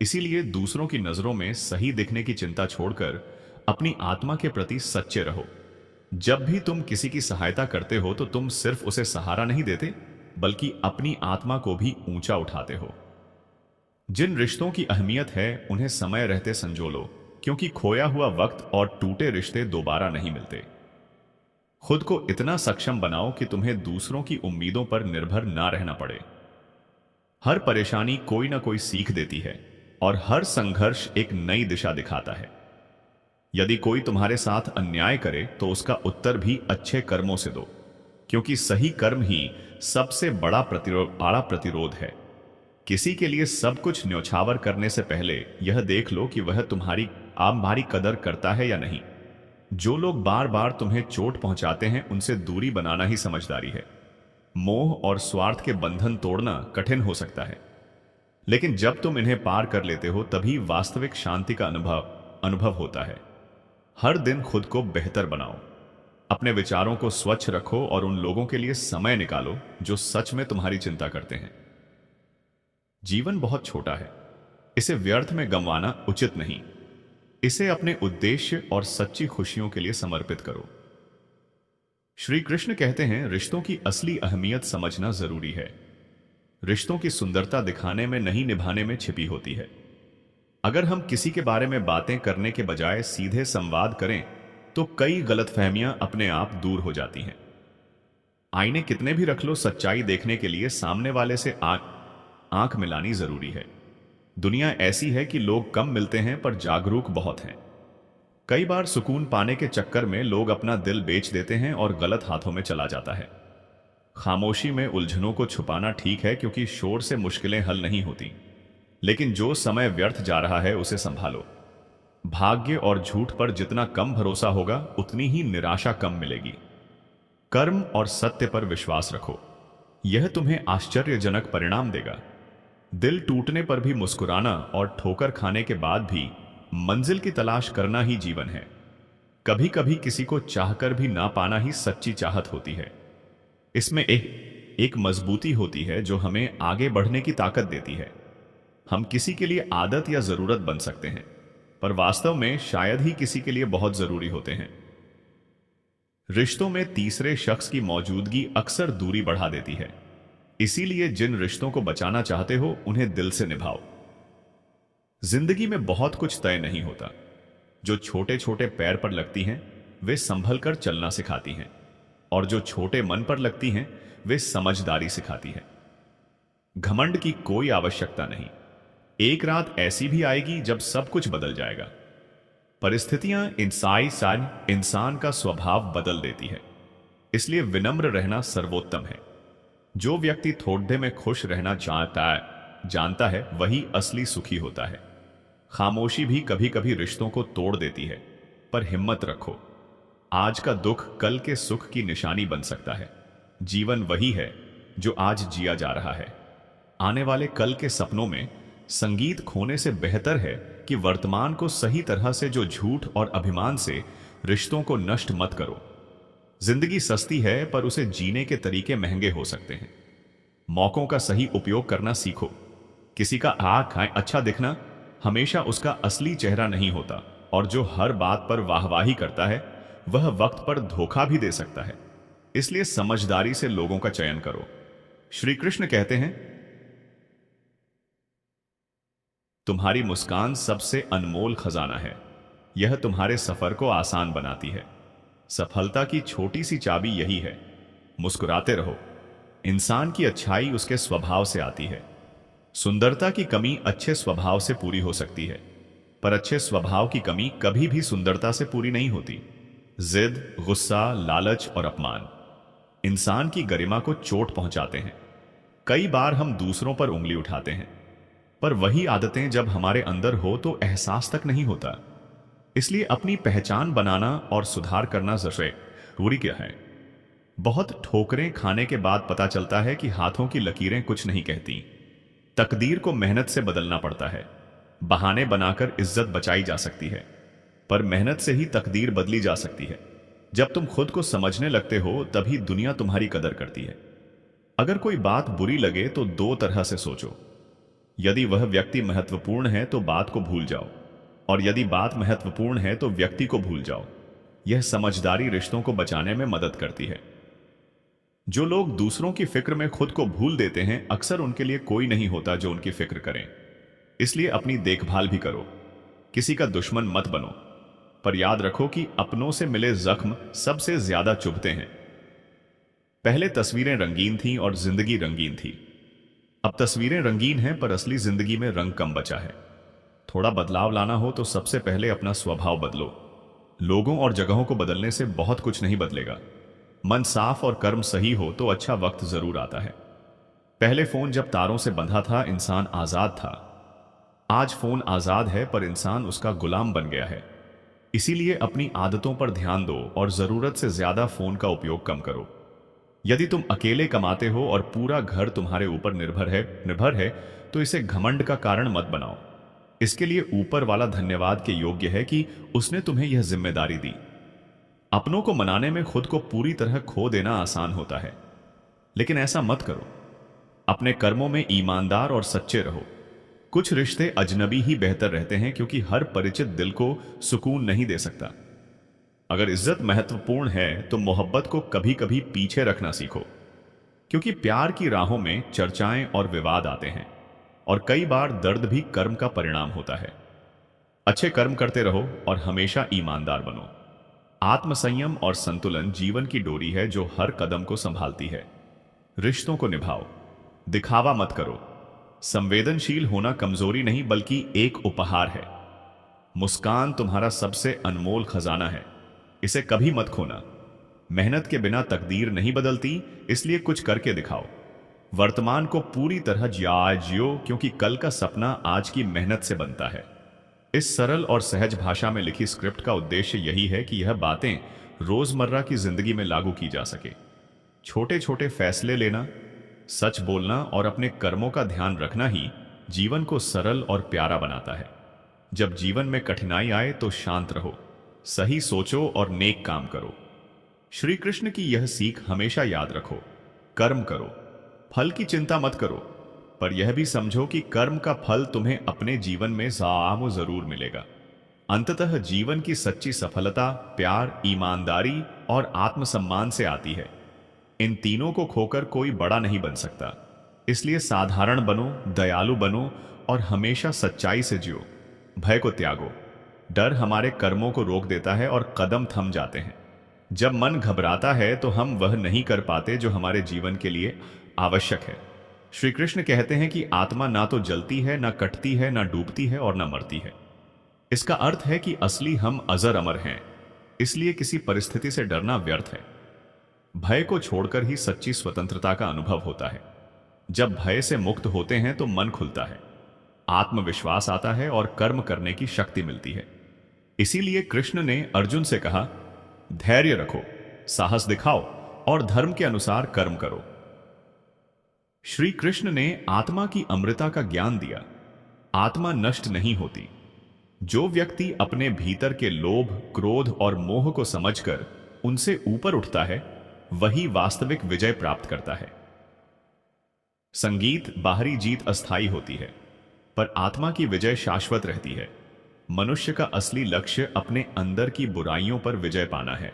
इसीलिए दूसरों की नजरों में सही दिखने की चिंता छोड़कर अपनी आत्मा के प्रति सच्चे रहो। जब भी तुम किसी की सहायता करते हो तो तुम सिर्फ उसे सहारा नहीं देते, बल्कि अपनी आत्मा को भी ऊंचा उठाते हो। जिन रिश्तों की अहमियत है उन्हें समय रहते संजो लो, क्योंकि खोया हुआ वक्त और टूटे रिश्ते दोबारा नहीं मिलते। खुद को इतना सक्षम बनाओ कि तुम्हें दूसरों की उम्मीदों पर निर्भर ना रहना पड़े। हर परेशानी कोई ना कोई सीख देती है और हर संघर्ष एक नई दिशा दिखाता है। यदि कोई तुम्हारे साथ अन्याय करे तो उसका उत्तर भी अच्छे कर्मों से दो, क्योंकि सही कर्म ही सबसे बड़ा प्रतिरोध है। किसी के लिए सब कुछ न्यौछावर करने से पहले यह देख लो कि वह तुम्हारी कदर करता है या नहीं। जो लोग बार बार तुम्हें चोट पहुंचाते हैं उनसे दूरी बनाना ही समझदारी है। मोह और स्वार्थ के बंधन तोड़ना कठिन हो सकता है, लेकिन जब तुम इन्हें पार कर लेते हो तभी वास्तविक शांति का अनुभव होता है। हर दिन खुद को बेहतर बनाओ, अपने विचारों को स्वच्छ रखो और उन लोगों के लिए समय निकालो जो सच में तुम्हारी चिंता करते हैं। जीवन बहुत छोटा है, इसे व्यर्थ में गंवाना उचित नहीं। इसे अपने उद्देश्य और सच्ची खुशियों के लिए समर्पित करो। श्री कृष्ण कहते हैं, रिश्तों की असली अहमियत समझना जरूरी है। रिश्तों की सुंदरता दिखाने में नहीं, निभाने में छिपी होती है। अगर हम किसी के बारे में बातें करने के बजाय सीधे संवाद करें तो कई गलतफहमियां अपने आप दूर हो जाती हैं। आईने कितने भी रख लो, सच्चाई देखने के लिए सामने वाले से आंख मिलानी जरूरी है। दुनिया ऐसी है कि लोग कम मिलते हैं पर जागरूक बहुत हैं। कई बार सुकून पाने के चक्कर में लोग अपना दिल बेच देते हैं और गलत हाथों में चला जाता है। खामोशी में उलझनों को छुपाना ठीक है, क्योंकि शोर से मुश्किलें हल नहीं होती, लेकिन जो समय व्यर्थ जा रहा है उसे संभालो। भाग्य और झूठ पर जितना कम भरोसा होगा उतनी ही निराशा कम मिलेगी। कर्म और सत्य पर विश्वास रखो, यह तुम्हें आश्चर्यजनक परिणाम देगा। दिल टूटने पर भी मुस्कुराना और ठोकर खाने के बाद भी मंजिल की तलाश करना ही जीवन है। कभी कभी किसी को चाहकर भी ना पाना ही सच्ची चाहत होती है। इसमें एक मजबूती होती है जो हमें आगे बढ़ने की ताकत देती है। हम किसी के लिए आदत या जरूरत बन सकते हैं, पर वास्तव में शायद ही किसी के लिए बहुत जरूरी होते हैं। रिश्तों में तीसरे शख्स की मौजूदगी अक्सर दूरी बढ़ा देती है। इसीलिए जिन रिश्तों को बचाना चाहते हो उन्हें दिल से निभाओ। जिंदगी में बहुत कुछ तय नहीं होता। जो छोटे छोटे पैर पर लगती हैं वे संभल कर चलना सिखाती हैं, और जो छोटे मन पर लगती हैं वे समझदारी सिखाती हैं। घमंड की कोई आवश्यकता नहीं। एक रात ऐसी भी आएगी जब सब कुछ बदल जाएगा। परिस्थितियां इंसान का स्वभाव बदल देती है, इसलिए विनम्र रहना सर्वोत्तम है। जो व्यक्ति थोड़े में खुश रहना जानता है वही असली सुखी होता है। खामोशी भी कभी कभी रिश्तों को तोड़ देती है, पर हिम्मत रखो। आज का दुख कल के सुख की निशानी बन सकता है। जीवन वही है जो आज जिया जा रहा है। आने वाले कल के सपनों में संगीत खोने से बेहतर है कि वर्तमान को सही तरह से जो झूठ और अभिमान से रिश्तों को नष्ट मत करो। जिंदगी सस्ती है पर उसे जीने के तरीके महंगे हो सकते हैं। मौकों का सही उपयोग करना सीखो। किसी का अच्छा दिखना हमेशा उसका असली चेहरा नहीं होता, और जो हर बात पर वाहवाही करता है वह वक्त पर धोखा भी दे सकता है। इसलिए समझदारी से लोगों का चयन करो। श्री कृष्ण कहते हैं, तुम्हारी मुस्कान सबसे अनमोल खजाना है। यह तुम्हारे सफर को आसान बनाती है। सफलता की छोटी सी चाबी यही है, मुस्कुराते रहो। इंसान की अच्छाई उसके स्वभाव से आती है। सुंदरता की कमी अच्छे स्वभाव से पूरी हो सकती है, पर अच्छे स्वभाव की कमी कभी भी सुंदरता से पूरी नहीं होती। जिद, गुस्सा, लालच और अपमान इंसान की गरिमा को चोट पहुंचाते हैं। कई बार हम दूसरों पर उंगली उठाते हैं, पर वही आदतें जब हमारे अंदर हो तो एहसास तक नहीं होता। इसलिए अपनी पहचान बनाना और सुधार करना जरूरी क्या है। बहुत ठोकरें खाने के बाद पता चलता है कि हाथों की लकीरें कुछ नहीं कहती। तकदीर को मेहनत से बदलना पड़ता है। बहाने बनाकर इज्जत बचाई जा सकती है, पर मेहनत से ही तकदीर बदली जा सकती है। जब तुम खुद को समझने लगते हो तभी दुनिया तुम्हारी कदर करती है। अगर कोई बात बुरी लगे तो दो तरह से सोचो, यदि वह व्यक्ति महत्वपूर्ण है तो बात को भूल जाओ, और यदि बात महत्वपूर्ण है तो व्यक्ति को भूल जाओ। यह समझदारी रिश्तों को बचाने में मदद करती है। जो लोग दूसरों की फिक्र में खुद को भूल देते हैं, अक्सर उनके लिए कोई नहीं होता जो उनकी फिक्र करें। इसलिए अपनी देखभाल भी करो। किसी का दुश्मन मत बनो, पर याद रखो कि अपनों से मिले जख्म सबसे ज्यादा चुभते हैं। पहले तस्वीरें रंगीन थीं और जिंदगी रंगीन थी। अब तस्वीरें रंगीन हैं पर असली जिंदगी में रंग कम बचा है। थोड़ा बदलाव लाना हो तो सबसे पहले अपना स्वभाव बदलो। लोगों और जगहों को बदलने से बहुत कुछ नहीं बदलेगा। मन साफ और कर्म सही हो तो अच्छा वक्त जरूर आता है। पहले फोन जब तारों से बंधा था, इंसान आजाद था। आज फोन आजाद है पर इंसान उसका गुलाम बन गया है। इसीलिए अपनी आदतों पर ध्यान दो और जरूरत से ज्यादा फोन का उपयोग कम करो। यदि तुम अकेले कमाते हो और पूरा घर तुम्हारे ऊपर निर्भर है तो इसे घमंड का कारण मत बनाओ। इसके लिए ऊपर वाला धन्यवाद के योग्य है कि उसने तुम्हें यह जिम्मेदारी दी। अपनों को मनाने में खुद को पूरी तरह खो देना आसान होता है, लेकिन ऐसा मत करो। अपने कर्मों में ईमानदार और सच्चे रहो। कुछ रिश्ते अजनबी ही बेहतर रहते हैं, क्योंकि हर परिचित दिल को सुकून नहीं दे सकता। अगर इज्जत महत्वपूर्ण है तो मोहब्बत को कभी कभी पीछे रखना सीखो, क्योंकि प्यार की राहों में चर्चाएं और विवाद आते हैं, और कई बार दर्द भी कर्म का परिणाम होता है। अच्छे कर्म करते रहो और हमेशा ईमानदार बनो। आत्मसंयम और संतुलन जीवन की डोरी है जो हर कदम को संभालती है। रिश्तों को निभाओ, दिखावा मत करो। संवेदनशील होना कमजोरी नहीं बल्कि एक उपहार है। मुस्कान तुम्हारा सबसे अनमोल खजाना है, इसे कभी मत खोना। मेहनत के बिना तकदीर नहीं बदलती, इसलिए कुछ करके दिखाओ। वर्तमान को पूरी तरह जियो, क्योंकि कल का सपना आज की मेहनत से बनता है। इस सरल और सहज भाषा में लिखी स्क्रिप्ट का उद्देश्य यही है कि यह बातें रोजमर्रा की जिंदगी में लागू की जा सके। छोटे छोटे फैसले लेना, सच बोलना और अपने कर्मों का ध्यान रखना ही जीवन को सरल और प्यारा बनाता है। जब जीवन में कठिनाई आए तो शांत रहो, सही सोचो और नेक काम करो। श्री कृष्ण की यह सीख हमेशा याद रखो। कर्म करो, फल की चिंता मत करो, पर यह भी समझो कि कर्म का फल तुम्हें अपने जीवन में जरूर मिलेगा। अंततः जीवन की सच्ची सफलता प्यार, ईमानदारी और आत्मसम्मान से आती है। इन तीनों को खोकर कोई बड़ा नहीं बन सकता। इसलिए साधारण बनो, दयालु बनो और हमेशा सच्चाई से जियो। भय को त्यागो। डर हमारे कर्मों को रोक देता है और कदम थम जाते हैं। जब मन घबराता है तो हम वह नहीं कर पाते जो हमारे जीवन के लिए आवश्यक है। श्री कृष्ण कहते हैं कि आत्मा ना तो जलती है, ना कटती है, ना डूबती है और ना मरती है। इसका अर्थ है कि असली हम अजर अमर हैं। इसलिए किसी परिस्थिति से डरना व्यर्थ है। भय को छोड़कर ही सच्ची स्वतंत्रता का अनुभव होता है। जब भय से मुक्त होते हैं तो मन खुलता है, आत्मविश्वास आता है और कर्म करने की शक्ति मिलती है। इसीलिए कृष्ण ने अर्जुन से कहा, धैर्य रखो, साहस दिखाओ और धर्म के अनुसार कर्म करो। श्री कृष्ण ने आत्मा की अमृता का ज्ञान दिया। आत्मा नष्ट नहीं होती। जो व्यक्ति अपने भीतर के लोभ, क्रोध और मोह को समझकर उनसे ऊपर उठता है, वही वास्तविक विजय प्राप्त करता है। संगीत बाहरी जीत अस्थायी होती है, पर आत्मा की विजय शाश्वत रहती है। मनुष्य का असली लक्ष्य अपने अंदर की बुराइयों पर विजय पाना है।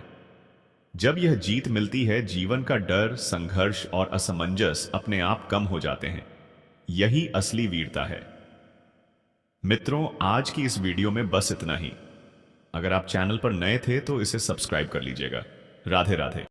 जब यह जीत मिलती है, जीवन का डर, संघर्ष और असमंजस अपने आप कम हो जाते हैं। यही असली वीरता है। मित्रों, आज की इस वीडियो में बस इतना ही। अगर आप चैनल पर नए थे तो इसे सब्सक्राइब कर लीजिएगा। राधे राधे।